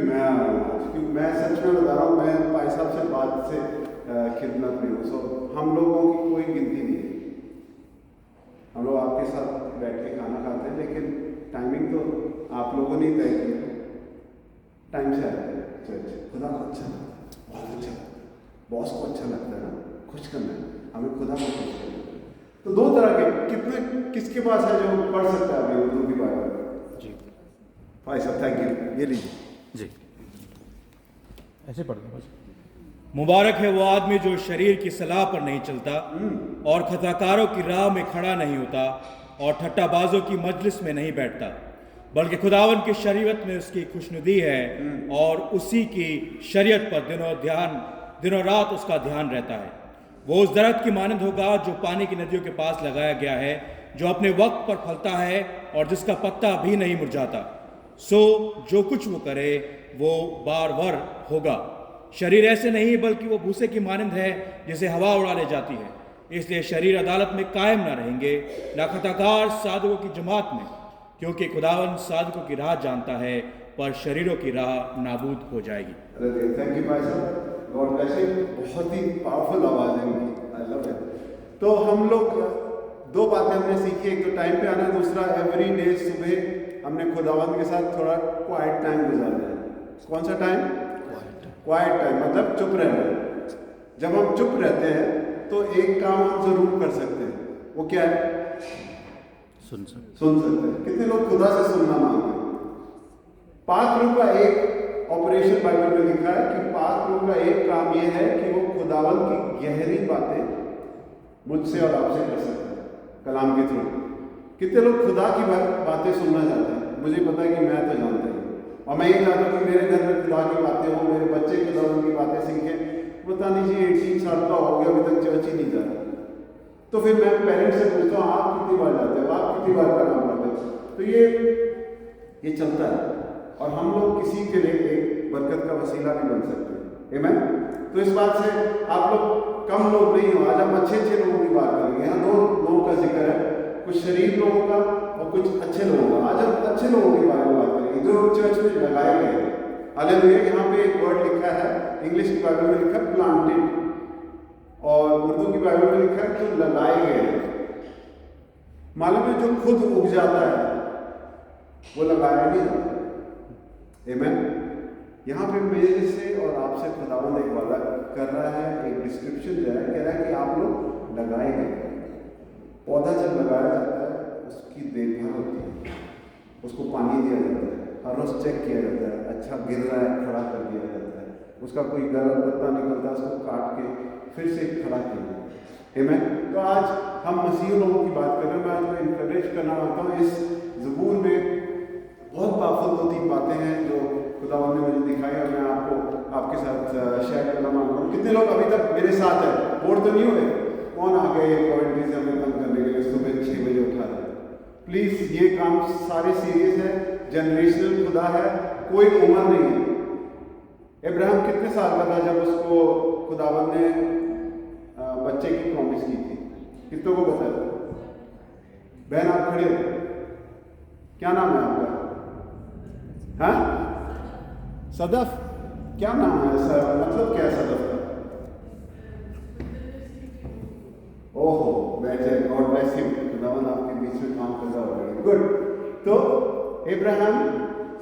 मैं सच में बता रहा हूँ, मैं भाई साहब से बात से खिदमत में हूँ। सो हम लोगों की कोई गिनती नहीं है, हम लोग आपके साथ बैठ के खाना खाते हैं, लेकिन टाइमिंग तो आप लोगों ने तय किया। टाइम से आते हैं चर्च, खुदा को अच्छा लगता है, बहुत अच्छा लगता है, बॉस को अच्छा लगता है ना, खुश करना है, हमें खुदा को खुश करना है। तो 2 तरह के किसके पास है जो पढ़ सकता है अभी उर्दू की बाइबल? जी भाई साहब थैंक यू, ये लीजिए जी, ऐसे पढ़ दो बस। मुबारक है वो आदमी जो शरीर की सलाह पर नहीं चलता और खताकारों की राह में खड़ा नहीं होता और ठट्टाबाजों की मजलिस में नहीं बैठता, बल्कि खुदावन की शरीयत में उसकी खुशनुदी है और उसी की शरीयत पर दिनों रात उसका ध्यान रहता है। वो उस दरख्त की मानंद होगा जो पानी की नदियों के पास लगाया गया है, जो अपने वक्त पर फलता है और जिसका पत्ता भी नहीं मुरझाता। सो जो कुछ वो करे वो बारवर होगा। शरीर ऐसे नहीं बल्कि वो भूसे की मानंद है जिसे हवा उड़ा ले जाती है। इसलिए शरीर अदालत में कायम ना रहेंगे, ना खताकार साधुओं की जमात में, क्योंकि खुदावन साधुओं की राह जानता है पर शरीरों की राह नाबूद हो जाएगी। थैंक यू भाई साहब, गॉड ब्लेस यू। बहुत ही पावरफुल आवाज़ है इनकी, आई लव इट। तो हम लोग 2 बातें हमने सीखी, एक तो टाइम पे आना, दूसरा एवरी डे सुबह हमने खुदावंद के साथ थोड़ा क्वाइट टाइम गुजारना है। कौन सा टाइम? क्वाइट टाइम, मतलब चुप रहना। जब हम चुप रहते हैं तो एक काम हम जरूर कर सकते हैं, वो क्या है? सुन सकते हैं। कितने लोग खुदा से सुनना मांगते हैं? पाक रूह का एक ऑपरेशन बाइबल में लिखा है कि पाक रूह का एक काम यह है कि वो खुदावन की गहरी बातें मुझसे और आपसे कर सकता है कलाम के थ्रू। कितने लोग खुदा की बातें सुनना चाहते हैं? मुझे पता है कि मैं तो जानता हूँ, और मैं ये चाहता हूँ कि मेरे घर में खुदा की बातें हों, मेरे बच्चे खुदा की बातें सीखें। पता नहीं जी 18 साल का हो गया, अभी तक चर्च ही नहीं जा रहा। तो फिर मैं पेरेंट्स से पूछता हूँ, आप कितनी बार जाते हो, आप कितनी बार का काम करते हो? तो ये चलता है, और हम लोग किसी के लिए एक बरकत का वसीला भी बन सकते हैं। आमीन। तो इस बात से आप लोग कम लोग नहीं हो। आज हम अच्छे लोगों की बात करेंगे। यहाँ 2 लोगों का जिक्र है, कुछ शरीफ लोगों का और कुछ अच्छे लोगों का। आज हम अच्छे लोगों के बारे में बात करेंगे जो चर्च में लगाए गए हैं। हालेलुया। यहाँ पे एक वर्ड लिखा है, इंग्लिश की बाइबल में लिखा है प्लांटेड, और उर्दू की बाइबल में लिखा है जो लगाए गए हैं। मालूम है जो खुद उग जाता है वो लगाया नहीं जाता। आमीन। यहाँ पे मेरे से और आपसे खुदावंद एक वादा कर रहा है, एक डिस्क्रिप्शन जो है, कह रहा है कि आप लोग लगाए गए। पौधा जब लगाया जाता है उसकी देखभाल होती है, उसको पानी दिया जाता है, हर रोज चेक किया जाता है, अच्छा गिर रहा है खड़ा कर दिया जाता है, उसका कोई गलत पत्ता निकलता है उसको काट के फिर से खड़ा किया जाता है। आमीन। तो आज हम मसीह लोगों की बात कर रहे हैं। मैं आपको इनकरेज करना चाहता हूँ, इस ज़बूर में बहुत पावरफुल 2-3 बातें हैं जो खुदावंद ने मुझे दिखाई, और मैं आपके साथ शेयर करना मांगता हूँ। कितने लोग अभी तक मेरे साथ हैं? बोर तो नहीं हुए? कौन आ गए कमेंट्री से हमें तंग करने के लिए सुबह 6 बजे उठा रहे? प्लीज़, ये काम सारे सीरियस है, जनरेशनल खुदा है, कोई उम्र नहीं है। अब्राहम कितने साल का था जब उसको खुदावंद ने बच्चे की प्रॉमिस की थी? कितनों को पता है? बहन आप खड़े हो, क्या नाम है आपका? हाँ, सदफ। क्या नाम है सर, मतलब क्या है सदफ का? ओहो, बैठ जाए। God bless you. खुदावंद आपके बीच में काम कर रहा होगा। गुड। तो अब्राहम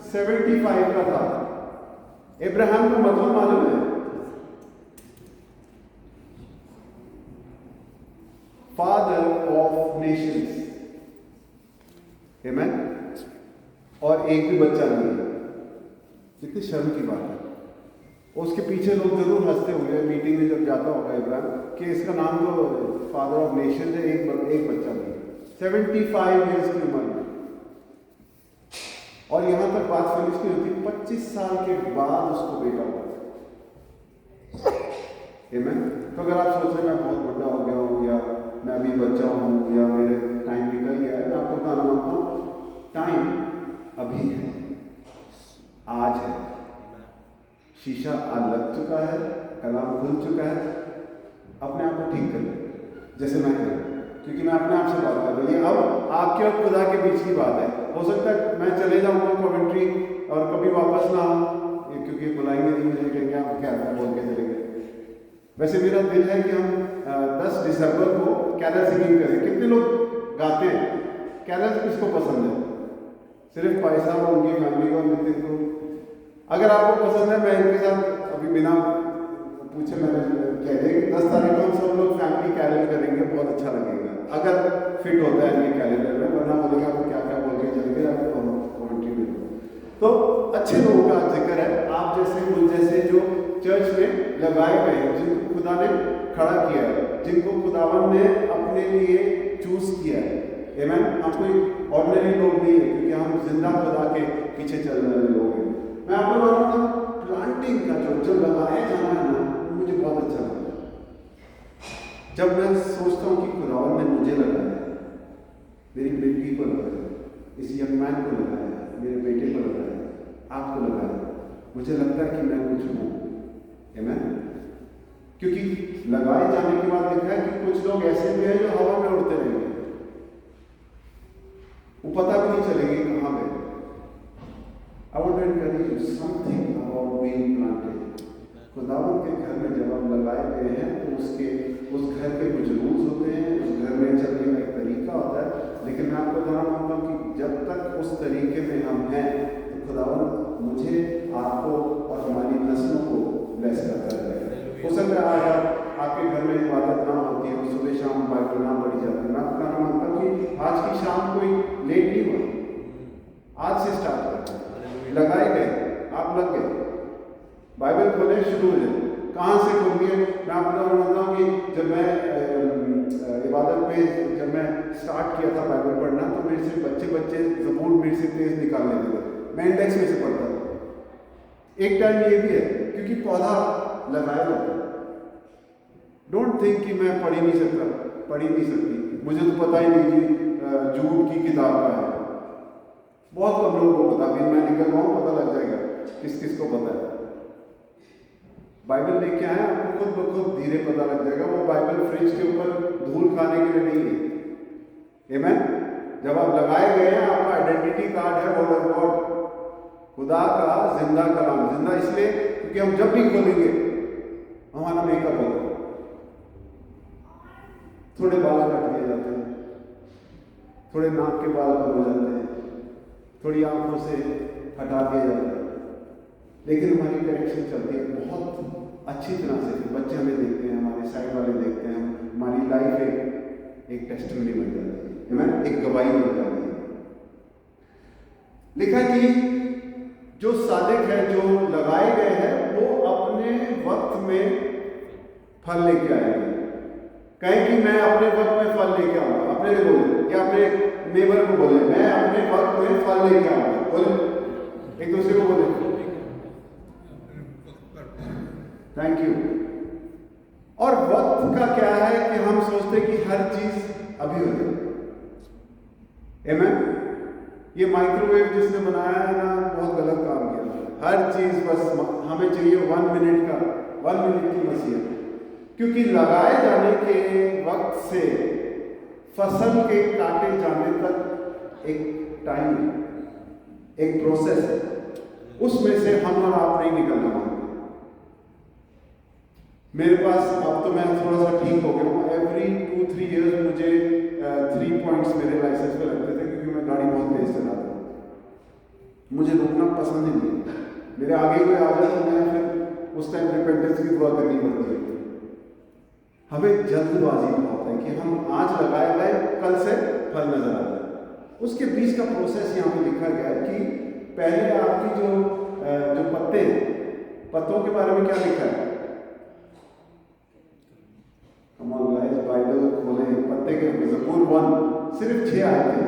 75 का था। अब्राहम का मतलब मालूम है? Father of Nations. आमीन। और एक भी बच्चा नहीं है। कितनी शर्म की बात है। उसके पीछे लोग जरूर हंसते होंगे मीटिंग में जब जाता होगा इब्राहिम कि इसका नाम तो फादर ऑफ नेशन है, एक बच्चा नहीं है। 75 ईयर्स की उम्र में। और यहां तक बात फिनिश नहीं होती, 25 साल के बाद उसको बेटा हुआ। आमीन। तो अगर आप सोच रहे हैं मैं बहुत बड़ा हो गया हूँ, या मैं अभी बच्चा हूँ, या मेरे टाइम निकल गया है, मैं आपको बताना मांगता हूँ टाइम अभी है, आज है। शीशा आज लग चुका है, कलाम खुल चुका है। अपने आप को ठीक कर ले, जैसे मैं करूँ, क्योंकि मैं अपने आप से बात कर रहा हूँ। ये अब आपके और खुदा के बीच की बात है। हो सकता है मैं चले जाऊँगा कमेंट्री और कभी वापस ना आऊँ, क्योंकि बुलाएंगे नहीं मुझे, कहेंगे आप क्या बोल के चले गए। वैसे मेरा दिल है कि हम 10 दिसंबर को कैरल सिंगिंग करें। कितने लोग गाते हैं कैरल? किसको पसंद है? सिर्फ पैसा और उनकी फैमिली को, नितिन को। अगर आपको पसंद है, मैं इनके साथ अभी बिना पूछे मैंने कह दिया कि 10 तारीख को हम सब लोग फैमिली कैरल करेंगे, बहुत अच्छा लगेगा अगर फिट होता है इनके कैलेंडर में, वरना बोलेगा वो क्या क्या बोल के चले गए, आपको कमेंट्री में। तो अच्छे लोगों का जिक्र है, आप जैसे मुझ जैसे जो चर्च में लगाए गए हैं, जिनको खुदा ने खड़ा किया है, जिनको खुदावन ने अपने लिए चूज किया है। आमीन। हम कोई ऑर्डिनरी लोग नहीं है, क्योंकि हम जिंदा खुदा के पीछे चल रहे लोग हैं। मैं आपको मालूम था प्लांटिंग का जो लगाया जाना है ना, मुझे बहुत अच्छा लगता है। जब मैं सोचता हूँ कि खुदावन ने मुझे लगाया, मेरी बेटी को लगाया, इस यंग मैन को लगाया, मेरे बेटे को लगाया, आपको लगाया, मुझे लगता है कि मैं कुछ हूँ। आमीन। क्योंकि लगाए जाने के बाद देखा है कि कुछ लोग ऐसे भी हैं जो हवा में उड़ते रहेंगे, वो पता भी नहीं चलेगी कहाँ गए। I want to encourage you something about being planted. खुदावंद के घर में जब हम लगाए गए हैं तो उस घर के कुछ रूल्स होते हैं, उस घर में चलने का एक तरीका होता है। लेकिन मैं आपको बताना चाहता हूँ कि जब तक उस तरीके में हम हैं तो खुदावंद मुझे, आपको और हमारी नस्लों को ब्लेस करता रहेगा। हो सकता है आज आपके घर में इबादत ना होती है, सुबह शाम बाइबल ना पढ़ी जाती है। मैं आपको कहना मांगता हूँ कि आज की शाम कोई लेट नहीं हुआ, आज से स्टार्ट करते हैं। लगाए गए, आप लग गए, बाइबल खोले, शुरू हो जाए। कहाँ से खोलिए? मैं आपको बताता हूँ कि जब मैं इबादत में जब मैं स्टार्ट किया था बाइबल पढ़ना, तो मेरे से बच्चे ज़बूर मेरे से तेज़ निकाल लेते थे, मैं इंडेक्स में से पढ़ता था। एक टाइम ये भी है क्योंकि पौधा लगाया जाता है। डोंट थिंक कि मैं पढ़ ही नहीं सकती, मुझे तो पता ही नहीं कि जूड की किताब का है। बहुत कम लोगों को पता, फिर मैं निकल रहा हूँ पता लग जाएगा किस किस को पता है। बाइबल लेके आए, आपको खुद ब खुद धीरे पता लग जाएगा। वो बाइबल फ्रिज के ऊपर धूल खाने के लिए नहीं है। आमेन। जब आप लगाए गए हैं, आपका आइडेंटिटी कार्ड है वर्ड ऑफ गॉड, खुदा का जिंदा कलाम। जिंदा इसलिए क्योंकि हम जब भी खोलेंगे हमारा मेकअप होगा, थोड़े बाल काट दिए जाते हैं, थोड़े नाक के बाल कम हो जाते हैं, थोड़ी आंखों से हटा दिया जाता है, लेकिन हमारी करेक्शन चलती है बहुत अच्छी तरह से। फिर बच्चे हमें देखते हैं, हमारे साइड वाले देखते हैं, हमारी लाइफ एक टेस्टिमनी बन जाती है, एक गवाही बन जाती है। लिखा कि जो सादिक है, जो लगाए गए हैं, वो अपने वक्त में फल लेके आएंगे। कहें कि मैं अपने वक्त में फल लेके आऊंगा, अपने लिए बोले या अपने नेबर को बोले, मैं अपने वक्त में फल लेके आऊंगा। बोले एक दूसरे को बोले थैंक यू। और वक्त का क्या है कि हम सोचते कि हर चीज अभी हो जाए। आमेन। ये माइक्रोवेव जिसने बनाया है ना, बहुत गलत काम किया। हर चीज बस हमें चाहिए 1 मिनट का, 1 मिनट की मसीहत। क्योंकि लगाए जाने के वक्त से फसल के काटे जाने तक एक टाइम, एक प्रोसेस है, उसमें से हम और आप नहीं निकलना मांगते। मेरे पास अब तो मैं थोड़ा सा ठीक हो गया हूँ। एवरी 2-3 ईयर्स मुझे 3 पॉइंट्स मेरे लाइसेंस पे लगते थे, क्योंकि मैं गाड़ी बहुत तेज चलाता हूँ। मुझे रुकना पसंद ही नहीं। मेरे आगे कोई आ जाए तो मैं फिर उस टाइम रिपेंटेंस की दुआ करनी पड़ती है। हमें जल्दबाजी बहुत है कि हम आज लगाए गए, कल से फल नजर आ जाए। उसके बीच का प्रोसेस यहाँ पे लिखा गया है कि पहले आपकी जो पत्तों के बारे में क्या लिखा है। बाइबल खोले, पत्ते के ज़बूर 1 सिर्फ 6 आयतें।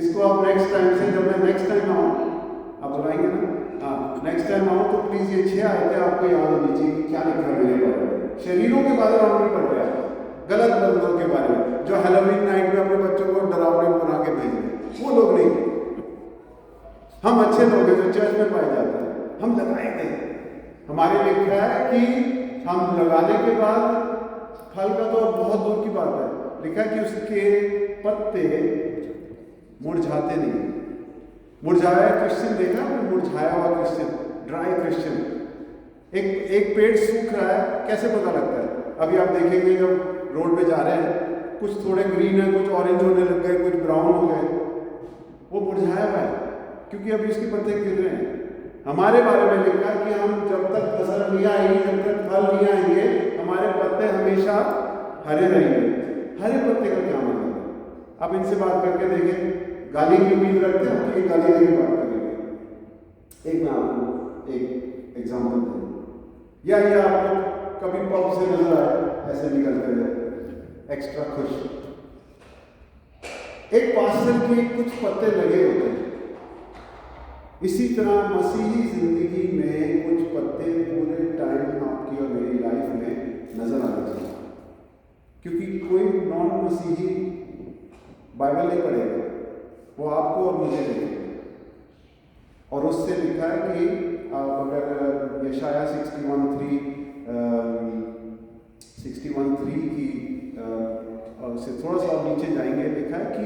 इसको आप नेक्स्ट टाइम से, जब मैं नेक्स्ट टाइम आऊँ, आप बुलाएंगे ना, हाँ नेक्स्ट टाइम आऊँ तो प्लीज़ ये 6 आयतें आपको याद होनी चाहिए कि क्या लिखा है मेरे बारे में। शरीरों के बारे में हम नहीं पढ़ रहे हैं, गलत बंदों के बारे में, जो हैलोवीन नाइट में अपने बच्चों को डरावने बना के भेज रहे हैं, वो लोग नहीं। हम अच्छे लोग हैं जो चर्च में पाए जाते हैं, हम लगाए गए। हमारे लिखा है कि हम लगाने के बाद फल का तो बहुत दूर की बात है, लिखा है कि उसके पत्ते मुरझाते नहीं। मुरझाया क्रिश्चियन देखा आपने, मुरझाया हुआ क्रिश्चियन, ड्राई क्रिश्चियन। एक पेड़ सूख रहा है, कैसे पता लगता है? अभी आप देखेंगे जब रोड पे जा रहे हैं, कुछ थोड़े ग्रीन है, कुछ ऑरेंज होने लग गए, कुछ ब्राउन हो गए, वो मुरझाया हुआ है क्योंकि अभी उसके पत्ते गिर रहे हैं। हमारे बारे में लिखा है कि हम जब तक फसल नहीं आएगी, जब तक फल नहीं आएंगे, हमारे पत्ते हमेशा हरे रहेंगे। हरे पत्ते का क्या मतलब है? आप इनसे बात करके देखें, गाली की उम्मीद रखते हैं कि गाली देके बात करेंगे। एक मैं आपको एक एग्जाम्पल दूँ, या ये आपको कभी पब से नजर आए ऐसे निकलते हुए एक्स्ट्रा खुश, एक पास्टर के कुछ पत्ते लगे होते हैं। इसी तरह मसीही जिंदगी में कुछ पत्ते पूरे टाइम आपकी और मेरी लाइफ में नजर आने चाहिए, क्योंकि कोई नॉन मसीही बाइबल नहीं पढ़ेगा, वो आपको और मुझे देखेगा। और उससे लिखा है कि अगर यशाया 61:3 की से थोड़ा सा नीचे जाएंगे, लिखा है कि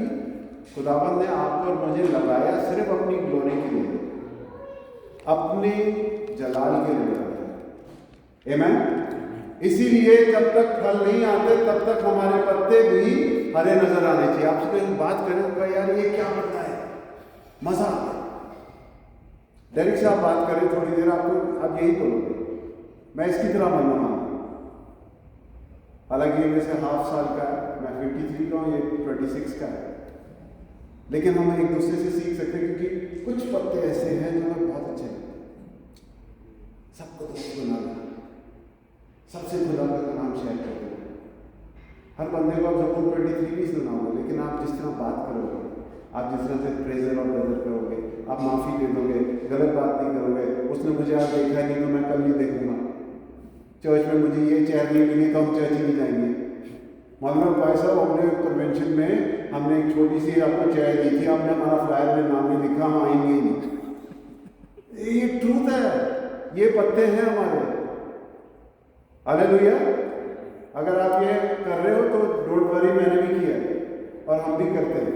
खुदावंद ने आपको और मुझे लगाया सिर्फ अपनी ग्लोरी के लिए, अपने जलाल के लिए लगाया। आमेन। इसीलिए जब तक फल नहीं आते तब तक हमारे पत्ते भी हरे नजर आने चाहिए। आपसे कोई बात करें तो यार ये क्या बनता है, मजा आता है। डायरेक्ट से आप बात करें थोड़ी देर, आपको आप यही बोलोगे मैं इसकी तरह बनना मांगता हूँ। हालांकि ये वैसे हाफ साल का है, मैं 53 का हूँ, ये 26 का है, लेकिन हम एक दूसरे से सीख सकते हैं, क्योंकि कुछ पत्ते ऐसे हैं जो हमें बहुत अच्छे लगते हैं। सबको दोस्त बना दें, सबसे खुदा का नाम शेयर करते हैं। हर बंदे को आप ज़बूर 23 नहीं सुनाओगे, लेकिन आप जिस तरह बात करोगे, आप जिस तरह से प्रेज द लॉर्ड ब्रदर करोगे, आप माफ़ी दे दोगे, गलत बात नहीं करोगे, उसने मुझे आज देखा नहीं तो मैं कल नहीं देखूंगा, चर्च में मुझे ये चेयर नहीं मिली तो हम चर्च ही नहीं जाएंगे। मालूम भाई साहब, हमने कन्वेंशन में हमने एक छोटी सी आपको चेयर दी थी, आपने हमारा फ्लायर में नाम नहीं लिखा, हम आएंगे ही नहीं। ये ट्रूथ है, ये पत्ते हैं हमारे। हालेलुया। अगर आप ये कर रहे हो तो डोंट वरी, मैंने भी किया और हम भी करते हैं।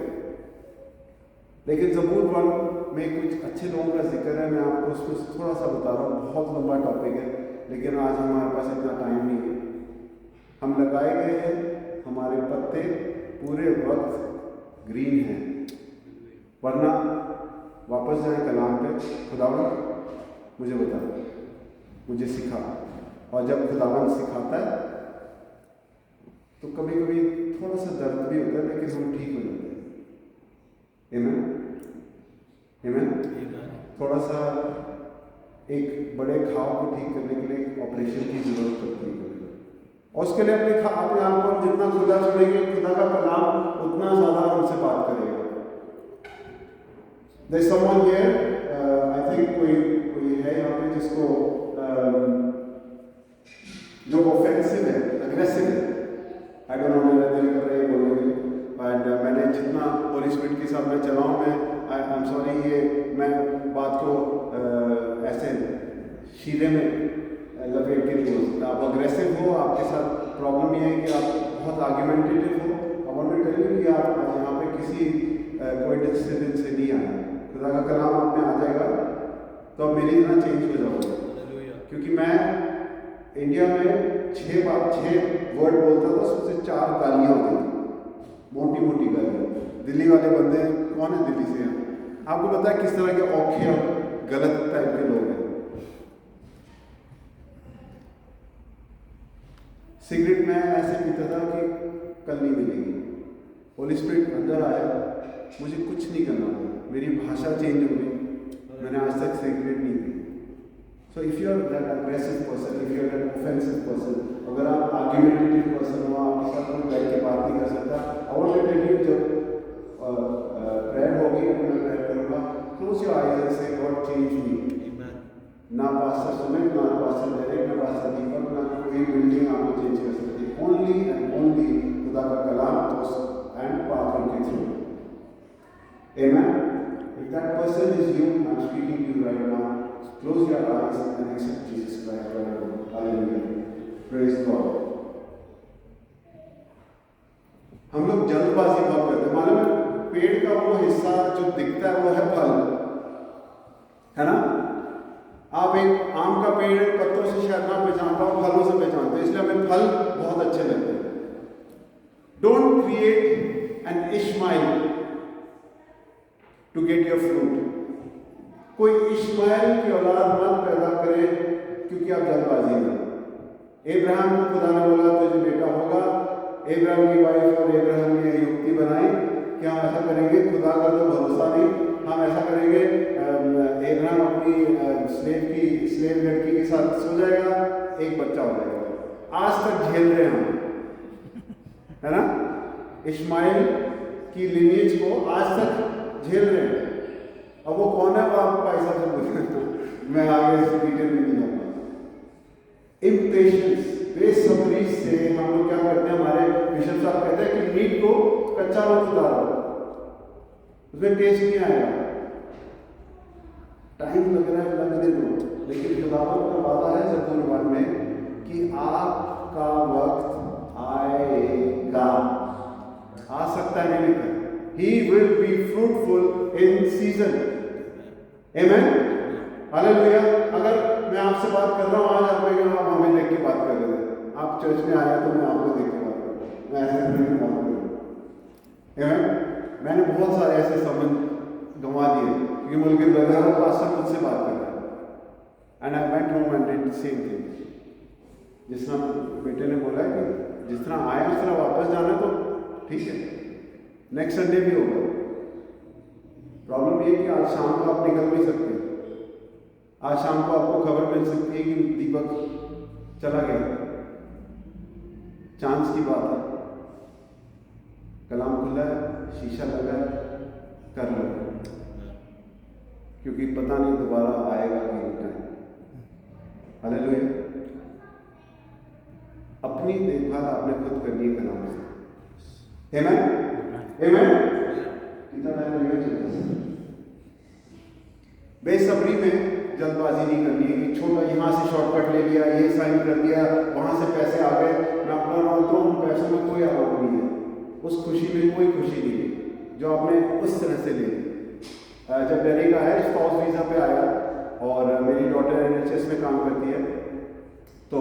लेकिन ज़बूर 1 में कुछ अच्छे लोगों का जिक्र है, मैं आपको उसमें थोड़ा सा बता रहा हूँ। बहुत लंबा टॉपिक है, लेकिन आज हमारे पास इतना टाइम नहीं है। हम लगाए गए हैं, हमारे पत्ते पूरे वक्त ग्रीन हैं, वरना वापस जाए कलाम पे, खुदावन मुझे बता, मुझे सिखा। और जब खुदावन सिखाता है तो कभी कभी थोड़ा सा दर्द भी होता है, लेकिन हम ठीक हो जाते हैं। आमीन, आमीन। थोड़ा सा एक बड़े घाव को ठीक करने के लिए ऑपरेशन की जरूरत पड़ती है, और उसके लिए अपने आप को जितना खुदा छोड़ेंगे, खुदा का कलाम उतना ज़्यादा हमसे बात करेगा। There's someone here, I think कोई है यहाँ पे जिसको जो ऑफेंसिव है, अग्रेसिव है, आई डोंट नो, मेरा दिल कर रहा है बोलने के लिए, एंड मैंने जितना होली स्पिरिट के साथ मैं चला हूँ, मैं आई एम सॉरी, ये मैं बात को ऐसे शीरे में लपेट के नहीं हो सकता। आप अग्रेसिव हो, आपके साथ प्रॉब्लम ये है कि आप बहुत आर्ग्यूमेंटेटिव हो। I want to tell you कि आप यहाँ पे किसी कोई डिस्टर्बेंस से नहीं आए, खुदा का कलाम आप में आ जाएगा तो आप मेरी तरह चेंज हो जाओगे। क्योंकि मैं इंडिया में 6 वर्ड बोलता था, उसमें से 4 गालियाँ होती थी, मोटी मोटी गालियाँ। दिल्ली वाले बंदे, कौन है दिल्ली से हैं, आपको पता है किस तरह के औखे और गलत टाइप के लोग हैं। सिगरेट मैं ऐसे पीता था कि कल नहीं मिलेगी। होली स्पिरिट अंदर आया, मुझे कुछ नहीं करना पड़ा, मेरी भाषा चेंज हो गई, मैंने आज तक सिगरेट नहीं पी। So if you are that aggressive person, if you are that offensive person, अगर आप आर्ग्यूमेंटेटिव पर्सन हो, आपके साथ कोई बैठ के बात नहीं कर सकता, और वांट टू टेल यू, जब प्रेयर होगी, मैं प्रेयर करूँगा, क्लोज योर आईज एंड से गॉड चेंज मी। ना पास्टर सुमित, ना पास्टर डेरेक, ना पास्टर दीपक, ना कोई बिल्डिंग आपको चेंज कर सकती है। ओनली एंड ओनली खुदा का कलाम एंड पावर के through. Amen. If that person is you, I'm speaking to you right now. Close your eyes and accept Jesus Christ right now. Hallelujah. Praise God. हम लोग जल्दबाजी बहुत करते हैं। मालूम है, पेड़ का वो हिस्सा जो दिखता है वो है फल, है ना। आप एक आम का पेड़ पत्तों से शायद ना पहचान पाओ, फलों से पहचानते हैं, इसलिए हमें फल बहुत अच्छे लगते हैं। Don't create an Ishmael to get your fruit. कोई इश्माइल की औलाद मत पैदा करे क्योंकि आप जल्दबाजी में। इब्राहिम को खुदा ने बोला तुझे बेटा होगा। इब्राहिम की वाइफ और इब्राहिम ने युक्ति बनाई कि हम ऐसा करेंगे, खुदा का तो भरोसा नहीं, हम ऐसा करेंगे, इब्राहिम अपनी स्लेव लड़की के साथ सो जाएगा, एक बच्चा हो जाएगा। आज तक झेल रहे हम, है ना, इश्माइल की लिनिएज को आज तक झेल रहे हैं। अब वो कौन है वो आपको पैसा से पूछना, मैं आगे इस डिटेल में नहीं जाऊंगा। इम्पेशेंस, बेसब्री से हम लोग क्या करते हैं, हमारे बिशप साहब कहते हैं कि मीट को कच्चा मत उतारो, उसमें टेस्ट नहीं आएगा, टाइम लग रहा है, लगने दो। लेकिन खुदावंद का वादा है ज़बूर 1 में कि आपका वक्त आएगा। आ सकता है नहीं, He will be fruitful in season. Amen. Hallelujah. अगर मैं आपसे बात कर रहा हूँ आज, आप हमें देख के बात कर रहे हैं, आप चर्च में आए तो मैं आपको देख के बात कर रहा हूँ, मैं ऐसे नहीं बात कर रहा हूँ। Amen. मैंने बहुत सारे ऐसे संबंध गंवा दिए क्योंकि मुल्क ब्रदर और पास्टर मुझसे बात कर रहा है। And I went home and did the same thing. जिस तरह बेटे ने बोला है कि जिस तरह आए उस तरह वापस जाना, तो ठीक है, नेक्स्ट संडे भी होगा। प्रॉब्लम ये है कि आज शाम को आप निकल नहीं सकते, आज शाम को आपको खबर मिल सकती है कि दीपक चला गया, चांस की बात है। कलाम खुला है, शीशा लगा है, कर लो, क्योंकि पता नहीं दोबारा आएगा कि नहीं आएगा। हालेलुया। अपनी देखभाल आपने खुद करनी है कलाम से। आमेन, आमेन। कितना टाइम लगेगा? बेसब्री में जल्दबाजी नहीं करनी है कि छोटा यहाँ से शॉर्टकट ले लिया, ये साइन कर दिया, वहाँ से पैसे आ गए, मैं अपना रहा तो उन पैसों में कोई आराम नहीं है, उस खुशी में कोई खुशी नहीं है जो आपने उस तरह से ले ली। जब डेरिक आया, स्पाउस वीज़ा पे आया और मेरी डॉटर NHS में काम करती है, तो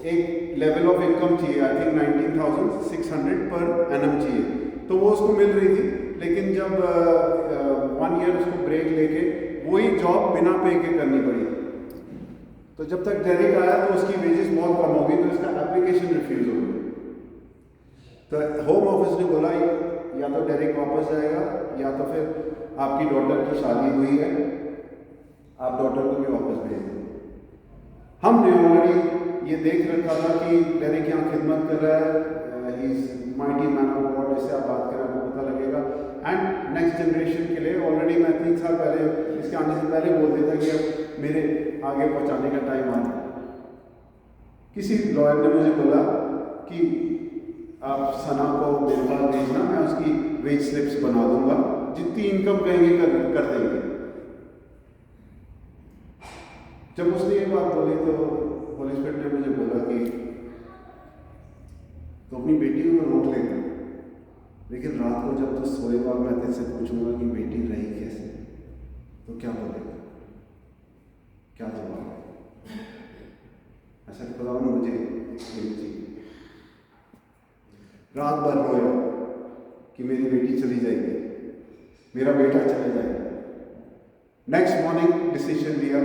एक लेवल ऑफ इनकम चाहिए, आई थिंक 19,600 पर एनम चाहिए, तो वो उसको मिल रही थी। लेकिन जब 1 ईयर उसको ब्रेक लेके वही जॉब बिना पे के करनी पड़ी, तो जब तक डेरिक आया तो उसकी वेजेस बहुत कम हो गई, तो इसका एप्लीकेशन रिफ्यूज हो गई। तो होम ऑफिस ने बोला या तो डेरिक वापस जाएगा या तो फिर आपकी डॉटर की शादी हुई है, आप डॉटर को भी वापस भेज दें। हमने ऑलरेडी ये देख रखा था कि डेरिक यहाँ खिदमत कर रहा है, he is mighty man of God, इससे आप बात करें आपको पता लगेगा। एंड नेक्स्ट जनरेशन के लिए ऑलरेडी मैं 3 साल पहले, इसके आने से पहले बोल देता कि अब मेरे आगे पहुँचाने का टाइम आ गया। किसी लॉयर ने मुझे बोला कि आप सना को मेरे पास भेजना, मैं उसकी वेज स्लिप्स बना दूंगा, जितनी इनकम कहेंगे कर देंगे। जब उसने ये बात बोली तो पुलिस स्पीड ने मुझे बोला कि तो अपनी बेटी को रोक लेगा, लेकिन रात को जब तो सोएगा मैं तेरे पूछूंगा कि बेटी रही कैसे, तो क्या बोलेगा, क्या जवाब? ऐसा खुदा मुझे रात भर रोया कि मेरी बेटी चली जाएगी, मेरा बेटा चला जाएगा। नेक्स्ट मॉर्निंग डिसीजन लिया,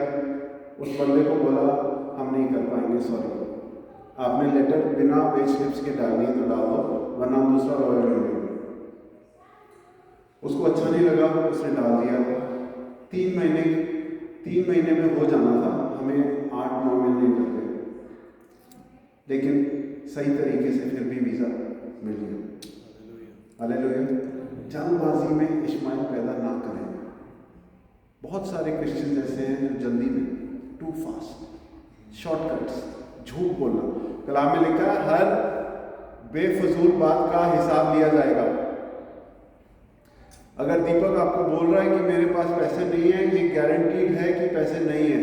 उस बंदे को बोला हम नहीं कर पाएंगे, सॉरी, आपने लेटर बिना वेज स्लिप्स के डालनी है तो डाल दो, वरना हम दूसरा लॉयर ढूंढेंगे। उसको अच्छा नहीं लगा, उसने डाल दिया। 3 महीने में हो जाना था, हमें 8-9 महीने लग गए, लेकिन सही तरीके से फिर भी वीज़ा मिल गया। हालेलुया। जल्दबाजी में इश्माइल पैदा ना करें। बहुत सारे क्रिश्चियन ऐसे हैं जो जल्दी में, टू फास्ट, शॉर्टकट्स, झूठ बोलना। कलाम में लिखा है हर बेफजूल बात का हिसाब लिया जाएगा। अगर दीपक आपको बोल रहा है कि मेरे पास पैसे नहीं है, ये गारंटीड है कि पैसे नहीं है,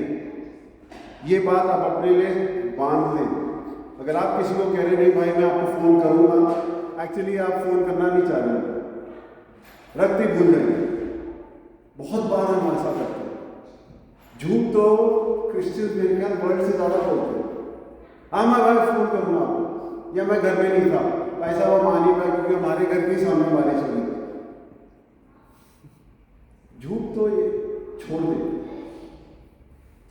ये बात आप अपने लिए बांध लें। अगर आप किसी को कह रहे नहीं भाई मैं आपको फ़ोन करूँगा, एक्चुअली आप फ़ोन करना नहीं चाह रहे, रखते भूल जाएंगे। बहुत बार हम ऐसा करते हैं। झूठ तो क्रिश्चियन मेरे ख्याल वर्ल्ड से ज़्यादा बोलते हैं। हाँ मैं भाई फ़ोन करूँगा आपको, या मैं घर में नहीं था, ऐसा वो मान ही पाया क्योंकि हमारे घर के सामने बारिश हुई। झूठ तो ये छोड़ दे।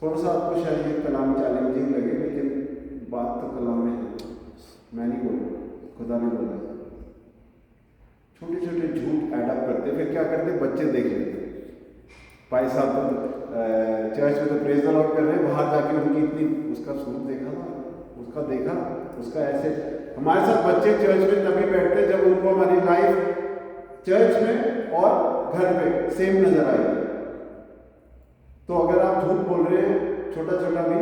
थोड़ा सा आपको शायद ये कलाम चैलेंजिंग लगे, लेकिन बात तो कलाम में है, मैं नहीं बोला, खुदा ने बोला। छोटे छोटे झूठ एडअप करते, फिर क्या करते, बच्चे देख लेते। भाई साहब तो चर्च में तो प्रेज द लॉर्ड कर रहे हैं, बाहर जाके उनकी इतनी, उसका सूट देखा ना, उसका देखा, उसका ऐसे। हमारे साथ बच्चे चर्च में तभी बैठते जब उनको हमारी लाइफ चर्च में और घर पे सेम नजर आएगी। तो अगर आप झूठ बोल रहे हैं छोटा छोटा भी,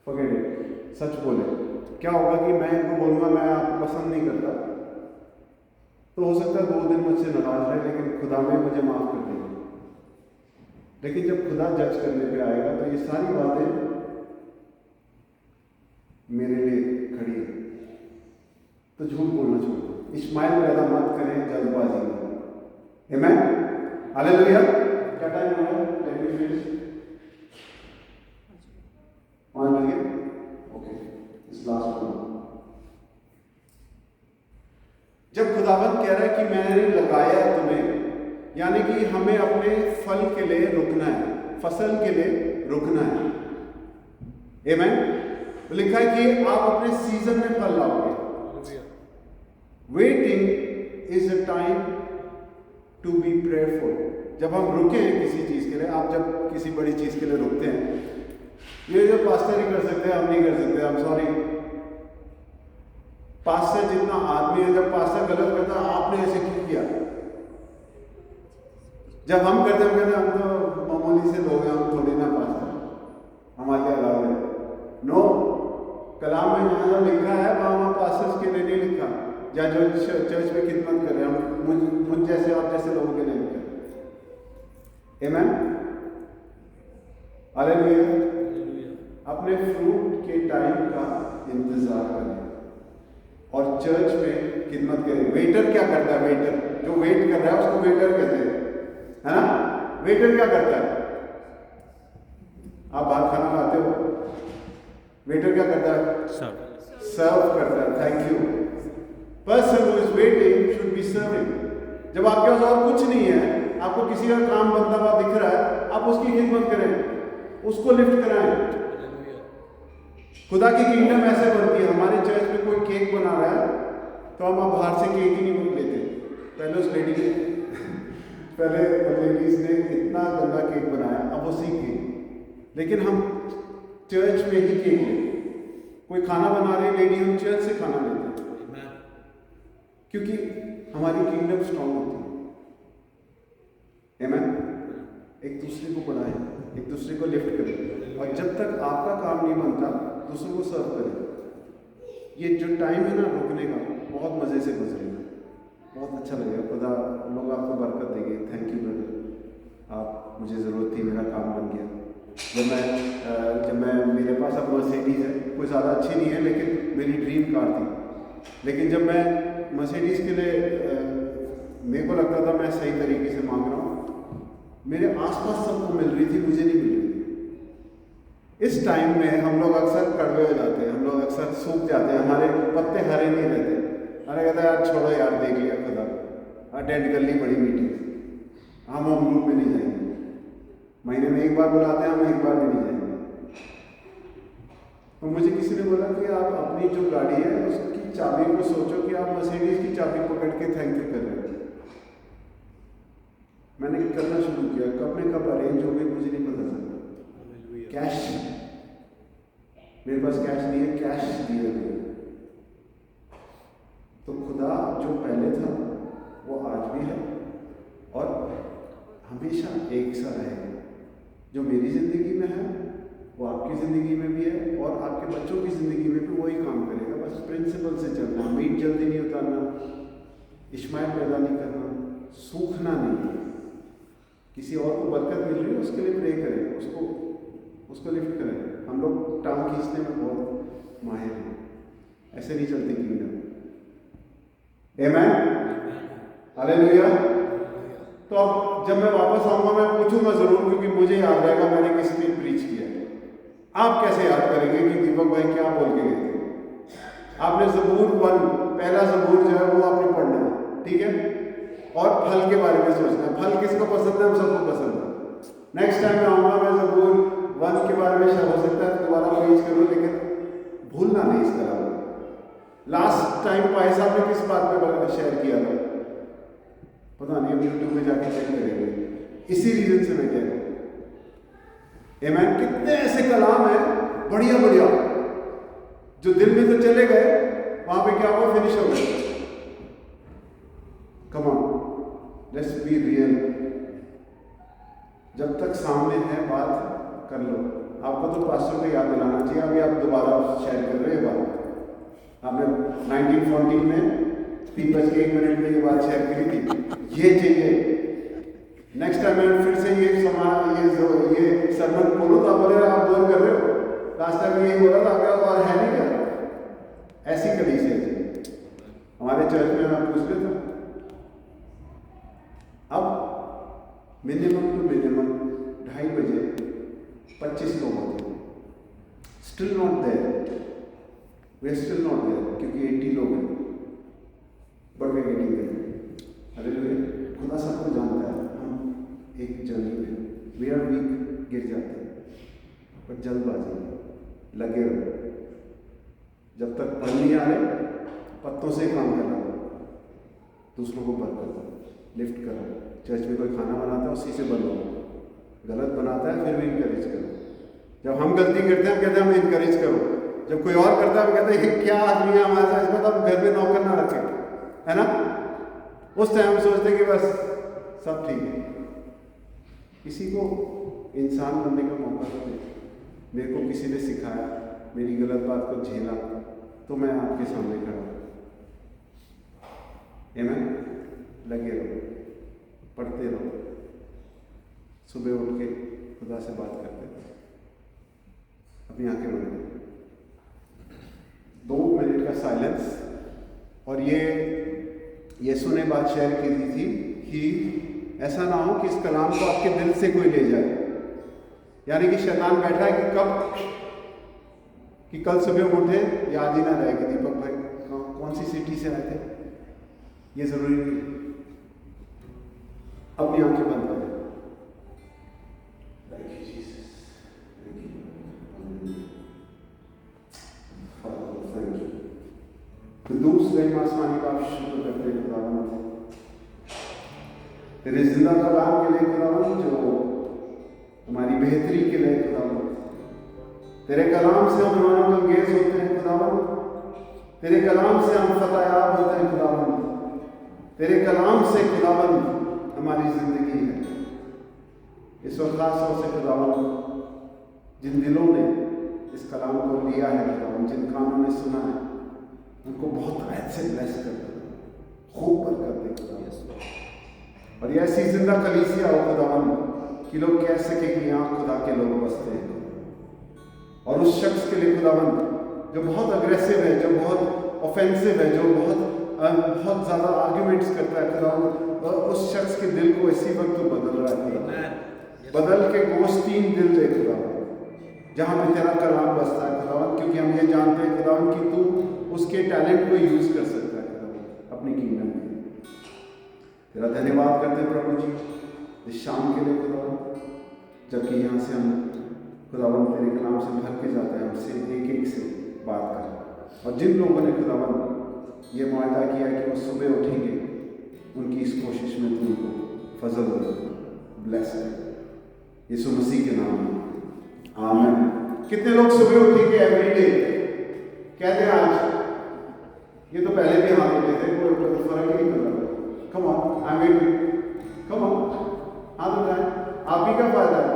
फॉरगेट इट, सच बोले। क्या होगा कि मैं इनको बोलूँगा मैं आपको पसंद नहीं करता, तो हो सकता है 2 दिन मुझसे नाराज रहे, लेकिन खुदा में मुझे माफ़ कर देंगे। लेकिन जब खुदा जज करने पे आएगा तो ये सारी बातें मेरे लिए खड़ी है। तो झूठ बोलना छोड़ दो, इश्माइल पैदा मत करें जल्दबाजी में। आमेन, हालेलुया। क्या टाइम हो गया? Let me finish. 5 बज गए, ओके, इस लास्ट वन। जब खुदावंद कह रहा है कि मैंने लगाया तुम्हें, यानी कि हमें अपने फल के लिए रुकना है, फसल के लिए रुकना है। आमेन। तो लिखा है कि आप अपने सीजन में फल लाओगे। Waiting is a time to be prayerful. जब हम रुके हैं किसी चीज के लिए, आप जब किसी बड़ी चीज के लिए रुकते हैं, ये जो पास्टर ही कर सकते हैं, हम नहीं कर सकते, आई एम सॉरी। पास्टर जितना आदमी है, जब पास्टर गलत करता है, आपने ऐसे क्यों किया? जब हम कहते हैं हम तो मामूली से लोग हैं, हम थोड़ी ना पास्टर, हमारे अलावा है। नो, कलाम में जहाँ लिखा है वहाँ पास्टर्स के लिए नहीं लिखा, या जो चर्च में खिदमत कर रहे हैं, हम मुझ जैसे आप जैसे लोगों के लिए लिखा। आमेन, हालेलुया। अपने फ्रूट के टाइम का इंतजार करें और चर्च में खिदमत करें। वेटर क्या करता है? वेटर जो वेट कर रहा है उसको वेटर कहते हैं, है ना? वेटर क्या करता है? आप बाहर खाना खाते हो, वेटर क्या करता है? सर्व करता है। Thank you. Person who is waiting should be serving. जब आपके पास और कुछ नहीं है, आपको किसी का काम बनता हुआ दिख रहा है, आप उसकी खिदमत करें, उसको लिफ्ट कराएं। खुदा की किंगडम ऐसे बनती है। हमारे चर्च में कोई केक बना रहा है तो हम अब बाहर से केक ही नहीं लेते। पहले उस लेडी ने लेडीज ने इतना गंदा केक बनाया, अब वो सीख गई। लेकिन हम चर्च में ही केक लेते। कोई खाना बना रही लेडी, हम चर्च से खाना लेते हैं, क्योंकि हमारी किंगडम स्ट्रांग होती है। आमेन। एक दूसरे को बढ़ाएं, एक दूसरे को लिफ्ट करें, और जब तक आपका काम नहीं बनता दूसरों को सर्व करें। ये जो टाइम है ना रुकने का, बहुत मज़े से गुजरेगा, बहुत अच्छा लगेगा। खुदा लोग आपको बरकत देंगे। थैंक यू ब्रदर, आप मुझे ज़रूरत थी, मेरा काम बन गया। जब मैं मेरे पास अब मर्सिडीज़ है, कोई ज़्यादा अच्छी नहीं है लेकिन मेरी ड्रीम कार थी। लेकिन जब मैं मर्सिडीज़ के लिए मेरे को लगता था मैं सही तरीके से मांग रहा हूँ, मेरे आसपास सबको मिल रही थी, मुझे नहीं मिल रही थी। इस टाइम में हम लोग अक्सर कड़वे हो जाते हैं, हम लोग अक्सर सूख जाते हैं, हमारे पत्ते हरे नहीं रहते। मैंने कहता यार छोड़ो यार, देख लिया खुदा, अटेंड कर ली बड़ी मीटिंग, हम ग्रुप में नहीं जाएंगे। महीने में एक बार बुलाते हैं, हम एक बार भी नहीं जाएंगे। तो मुझे किसी ने बोला कि आप अपनी जो गाड़ी है उसकी चाबी को सोचो कि आप मर्सिडीज की चाबी पकड़ के थैंक यू कर रहे हो। मैंने करना शुरू किया, कब में कब अरेंज हो गई मुझे नहीं पता चला। कैश, मेरे पास कैश नहीं है, कैश दिया गया। तो खुदा जो पहले था वो आज भी है और हमेशा एक सा रहेगा। जो मेरी ज़िंदगी में है वो आपकी ज़िंदगी में भी है और आपके बच्चों की ज़िंदगी में भी वही काम करेगा। बस प्रिंसिपल से चलना, मीट जल्दी नहीं उतारना, इश्माइल पैदा नहीं करना, सूखना नहीं। किसी और को बरकत मिल रही है उसके लिए प्रे करें, उसको लिफ्ट करें। हम लोग टांग खींचने में बहुत माहिर हैं, ऐसे नहीं चलती किंगडम। आमेन, हालेलुया। तो अब जब मैं वापस आऊंगा मैं पूछूंगा जरूर, क्योंकि मुझे याद रहेगा मैंने किस दिन प्रीच किया। आप कैसे याद करेंगे कि दीपक भाई क्या बोल के गए थे? आपने ज़बूर 1, पहला ज़बूर जो है वो आपने पढ़ना है, ठीक है? और फल के बारे में सोचना है। फल किसको पसंद है? हम सबको पसंद है। नेक्स्ट टाइम मैं आऊँगा, मैं ज़बूर 1 के बारे में हो सकता है दोबारा प्रीच करूँ, लेकिन भूलना नहीं इस तरह। लास्ट टाइम पाए साहब ने किस बात पे शेयर किया था पता नहीं, अब यूट्यूब में जाके चेक करेंगे। इसी रीजन से मैं कह रहा हूँ। आमेन। कितने ऐसे कलाम है बढ़िया बढ़िया जो दिल में तो चले गए, वहां पे क्या हुआ? फिनिश हो गए। Come on, let's be real. जब तक सामने है बात कर लो। आपको तो पास्टर को याद दिलाना चाहिए, अभी आप दोबारा शेयर कर रहे हो बात। आपने 1914 में 3:01 में ये बात शेयर करी थी, ये चाहिए। नेक्स्ट टाइम मैं फिर से ये सरमन बोलूँ तो आप बोले आप बोल कर रहे हो, लास्ट टाइम यही बोला था, क्या और है नहीं क्या? ऐसी कंडीशन चाहिए हमारे चर्च में। मैं पूछ रहा था, अब मिनिमम टू मिनिमम 2:30 बजे 25 लोग होते हैं। Still not there, we are still not there, क्योंकि 80 लोग हैं, but we getting there. Hallelujah. खुदा सबको जानता है। हम एक जर्नी में वी आर वीक, गिर जाते हैं, पर जल्दबाजी लगे रहो। जब तक फल नहीं आ रहे, पत्तों से काम करना, दूसरों को बरकत लिफ्ट करो। चर्च में कोई खाना बनाता है उसी से बनो, गलत बनाता है फिर भी इनकरेज करो। जब हम गलती करते हैं कहते हैं हम इनकरेज करो, जब कोई और करता है वो कहते हैं क्या आदमी है हमारे साथ, इसमें तो हम घर में नौकर ना रखें, है ना। उस टाइम सोचते हैं कि बस सब ठीक है। किसी को इंसान बनने का मौका तो दे। मेरे को किसी ने सिखाया, मेरी गलत बात को झेला, तो मैं आपके सामने खड़ा हूँ। आमीन। लगे रहो, पढ़ते रहो, सुबह उठ के खुदा से बात करते रहो। अपनी आंखें बंद करो, 2 मिनट का साइलेंस। और ये यीशु ने बात शेयर की थी कि ऐसा ना हो कि इस कलाम को आपके दिल से कोई ले जाए। यानी कि शैतान बैठा है कि कब, कि कल सुबह उठे याद ही ना रहेगी दीपक भाई कौन सी सिटी से आए थे, ये जरूरी नहीं। अपनी आंखें बंद करें। दूसरे आसमानी बाप शुक्र करते हैं खुदावंद तेरे जिंदा कलाम के लिए खुदावंद, जो हमारी बेहतरी के लिए खुदावंद। तेरे कलाम से हम रोनक-अंगेज होते हैं खुदावंद। तेरे कलाम से हम फतहयाब होते हैं खुदावंद। तेरे कलाम से खुदावंद हमारी जिंदगी है। इस वक्त खास तौर से खुदावंद जिन दिलों ने इस कलाम को लिया है खुदावंद, जिन कानों ने सुना है, उनको बहुत ऐत से ब्लेस कर दे, खूब बरकत दे खुदावंद। और ये ऐसी जिंदा कलीसिया हो खुदावंद कि लोग कह सके कि यहाँ खुदा के लोग बसते हैं। और उस शख्स के लिए खुदावंद जो बहुत अग्रेसिव है, जो बहुत ऑफेंसिव है, जो बहुत ज़्यादा आर्ग्यूमेंट्स करता है खुदावंद, उस शख्स के दिल को इसी वक्त तो बदल रहा है। बदल के गोश्तीन दिल दे खुदावंद, जहाँ पे तेरा कलाम बसता है खुदावंद, क्योंकि हम ये जानते हैं खुदावंद कि तू उसके टैलेंट को यूज कर सकता है खुदावंद अपनी किंगडम के लिए। तेरा धन्यवाद करते हैं प्रभु जी इस शाम के लिए खुदावंद, जबकि यहाँ से हम खुदावंद तेरे कलाम से भर के जाते हैं, हमसे एक एक से बात कर। और जिन लोगों ने खुदावंद ये मुआहदा किया कि वो सुबह उठेंगे, उनकी इस कोशिश में तू उनको फजल ब्लेस कर, यीशु मसीह के नाम में आमीन। कितने लोग सुबह उठेंगे एवरीडे, कहते हैं आज, ये तो पहले भी हाथ उठे थे, कोई फर्क ही नहीं पड़ रहा। Come on, I am waiting, come on, हाथ उठाएं, आप ही का फायदा है।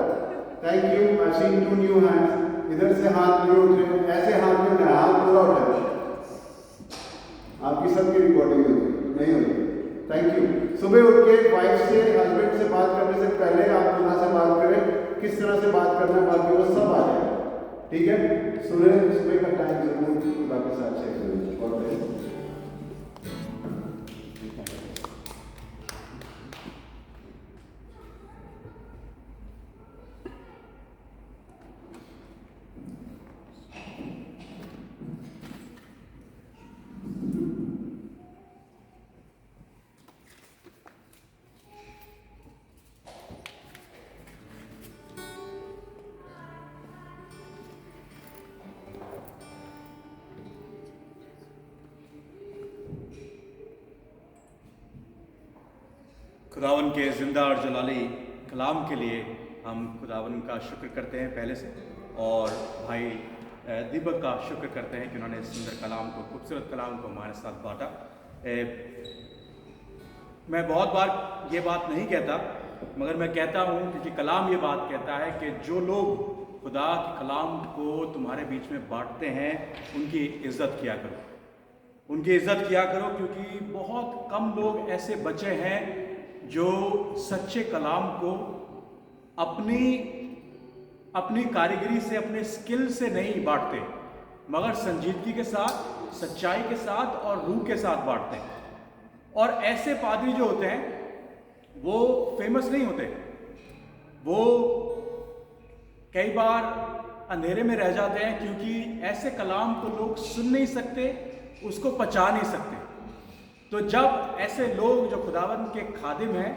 Thank you, I seen 2 new hands. इधर से हाथ नहीं उठ रहे, ऐसे हाथ नहीं उठाए, हाथ पूरा उठाए। आपकी सबकी रिकॉर्डिंग होती नहीं होती। Thank you. सुबह उठ के वाइफ से, हस्बैंड से बात करने से पहले आप खुदा से बात करें, किस तरह से बात करना है, बाकी वो सब आ जाए, ठीक है। सुबह का टाइम जरूर खुदा के साथ शेयर करें। और खुदावन के ज़िंदा और जलाली कलाम के लिए हम खुदावन का शुक्र करते हैं पहले से, और भाई दीपक का शुक्र करते हैं कि उन्होंने इस सुंदर कलाम को, खूबसूरत कलाम को हमारे साथ बांटा। मैं बहुत बार ये बात नहीं कहता, मगर मैं कहता हूँ क्योंकि कलाम ये बात कहता है कि जो लोग खुदा के कलाम को तुम्हारे बीच में बांटते हैं, उनकी इज़्ज़त किया करो, उनकी इज़्ज़त किया करो, क्योंकि बहुत कम लोग ऐसे बचे हैं जो सच्चे कलाम को अपनी कारीगरी से, अपने स्किल से नहीं बांटते, मगर संजीदगी के साथ, सच्चाई के साथ और रूह के साथ बांटते हैं। और ऐसे पादरी जो होते हैं वो फेमस नहीं होते, वो कई बार अंधेरे में रह जाते हैं, क्योंकि ऐसे कलाम को लोग सुन नहीं सकते, उसको पचा नहीं सकते। तो जब ऐसे लोग जो खुदावंद के खादिम हैं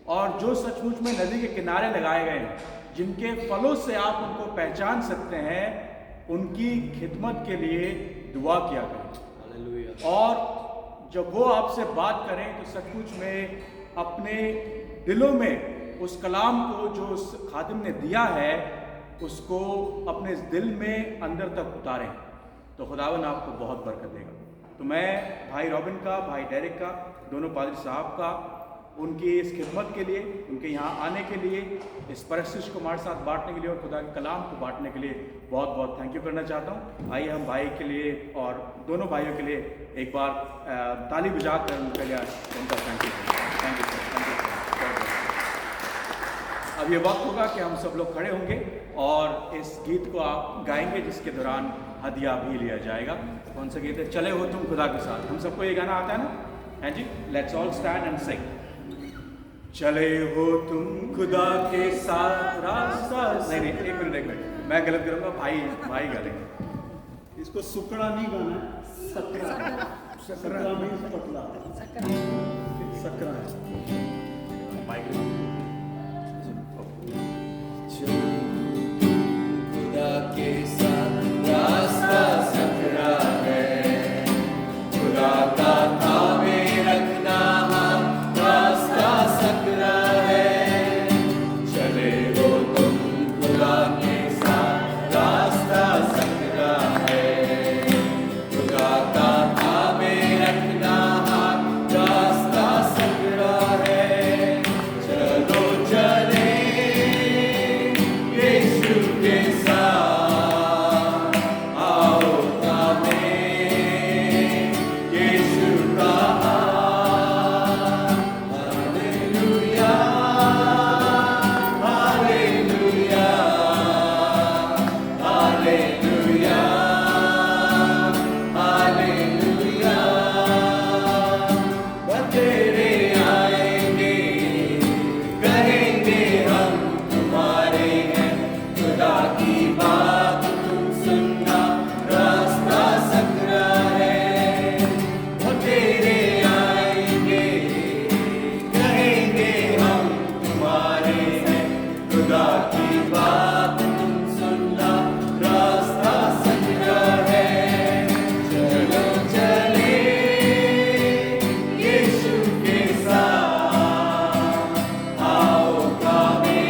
और जो सचमुच में नदी के किनारे लगाए गए हैं, जिनके फलों से आप उनको पहचान सकते हैं, उनकी खिदमत के लिए दुआ किया करें। और जब वो आपसे बात करें तो सचमुच में अपने दिलों में उस कलाम को जो उस खादिम ने दिया है, उसको अपने दिल में अंदर तक उतारें। तो खुदावन आपको बहुत बरकत देगा। तो मैं भाई रॉबिन का, भाई डेरिक का, दोनों पादरी साहब का, उनकी इस खिदमत के लिए, उनके यहाँ आने के लिए, इस परस्तिश को हमारे साथ बांटने के लिए और खुदा के कलाम को बांटने के लिए बहुत बहुत थैंक यू करना चाहता हूँ। आइए हम भाई के लिए और दोनों भाइयों के लिए एक बार ताली बजा कर उनके लिए उनका thank you thank you thank you. अब ये वक्त होगा कि हम सब लोग खड़े होंगे और इस गीत को आप गाएंगे, जिसके दौरान हदिया भी लिया जाएगा। कौन सा गीत है? चले हो तुम खुदा के साथ। हम सबको ये गाना आता है ना? है जी, let's all stand and sing. चले हो तुम खुदा के साथ रास्ता। नहीं, एक मिनट, मैं गलत करूंगा, भाई गालेंगे। इसको सुकड़ा नहीं गाना है, सकरा मीन्स पतला, सकरा है। खुदा के साथ रास्ता सकरा है, खुदा का थामे रखना रास्ता सकरा है। चले हो तुम खुदा के साथ रास्ता सकरा है, खुदा का थामे रखना रास्ता सकरा है। चलो चले यीशु के साथ, आओ थामे यीशु का हालेलुया हालेलुया हालेलुया हालेलुया। बतेरे आएंगे, कहेंगे हम तुम्हारे हैं, खुदा की बात तुम सुनना रास्ता सकरा है। बतेरे आएंगे, कहेंगे हम तुम्हारे हैं, खुदा की बात तुम सुनना रास्ता सकरा है। चलो चले यीशु के साथ, आओ थामे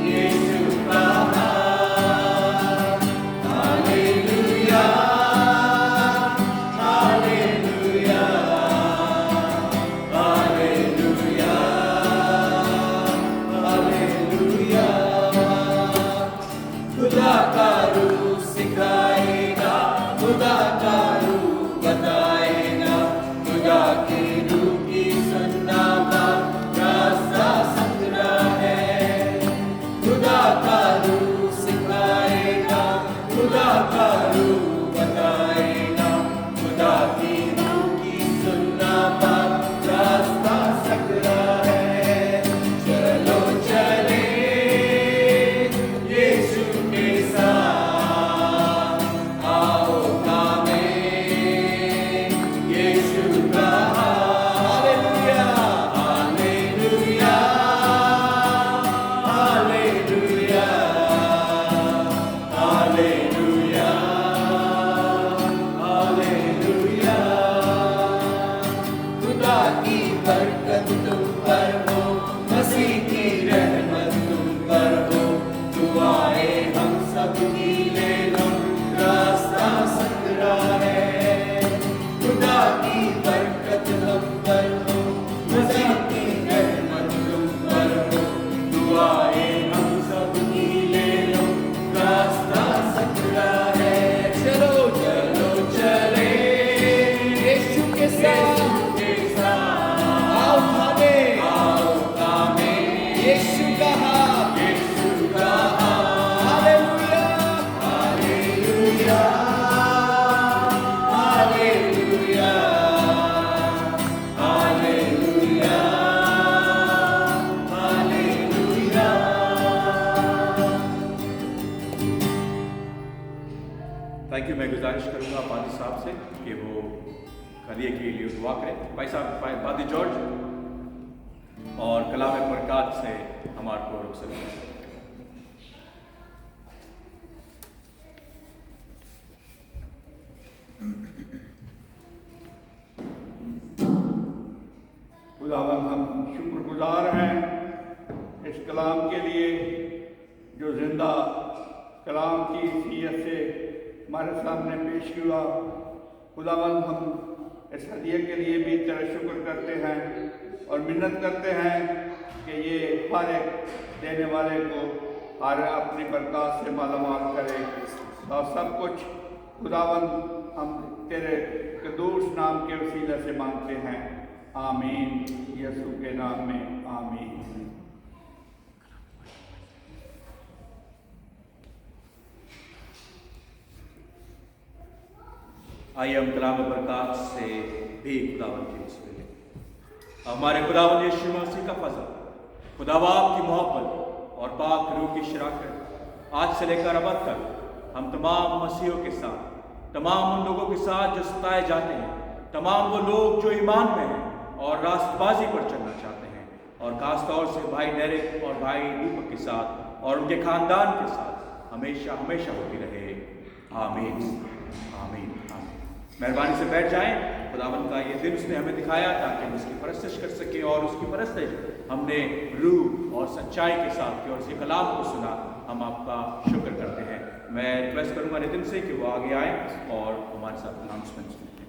यीशु का हाथ। Hallelujah hallelujah hallelujah hallelujah. खुदा का रूह सिखाएगा, खुदा का रूह बताएगा, खुदा की रूह की सुनना बात रास्ता सकरा है। खुदा का रूह सिखाएगा, खुदा का रूह बताएगा, खुदा की रूह की सुनना बात रास्ता सकरा है। चलो चले यीशु के साथ, आओ थामे यीशु का hallelujah hallelujah hallelujah hallelujah hallelujah. खुदा की बरकत तुम पर हो, मसीह की रहमत तुम पर हो, दुआएं हम सब की ले लो रास्ता सकरा है। खुदा की बरकत हम पर हो, मसीह की रहमत तुम पर हो, दुआएं हम सब की ले लो रास्ता सकरा है। चलो चलो चले यीशु के साथ, आओ थामे यीशु का हाथ, यीशु का हाथ। Hallelujah hallelujah hallelujah hallelujah hallelujah. Thank you. मैं गुजारिश करूंगा पादी साहब से कि वो हदिये के लिए दुआ करें। भाई साहब, पादी जॉर्ज और कलाम बरकत से हमारे को रुक सकते हैं। खुदावन हम शुक्रगुजार हैं इस कलाम के लिए जो जिंदा कलाम की सीयत से हमारे सामने पेश हुआ। खुदावंद हम इस हदिये के लिए भी तेरा शुक्र करते हैं और मिन्नत करते हैं कि ये हर एक देने वाले को हर अपनी बरकत से मालामाल करे और सब कुछ खुदावंद हम तेरे कदूस नाम के वसीले से मांगते हैं। आमीन। यीशु के नाम में आमीन। आइए हम कलाम बरकत से भी खुदावंद की वसीले हमारे खुदावंद यीशु मसीह का फजल, खुदा बाप की मोहब्बत और पाक रूह की शराकत आज से लेकर अब तक हम तमाम मसीहों के साथ, तमाम उन लोगों के साथ जो सताए जाते हैं, तमाम वो लोग जो ईमान में हैं और रास्तबाजी पर चलना चाहते हैं, और खास तौर से भाई डेरिक और भाई दीपक के साथ और उनके खानदान के साथ हमेशा हमेशा होती रहे। आमीन आमीन आमीन। मेहरबानी से बैठ जाएं। खुदावंद का ये दिन उसने हमें दिखाया ताकि हम उसकी परस्तिश कर सकें, और उसकी परस्तिश हमने रूह और सच्चाई के साथ की और उसी कलाम को सुना। हम आपका शुक्र करते हैं। मैं रिक्वेस्ट करूँगा नितिन से कि वो आगे आए और हमारे साथ अनाउंसमेंट्स करें।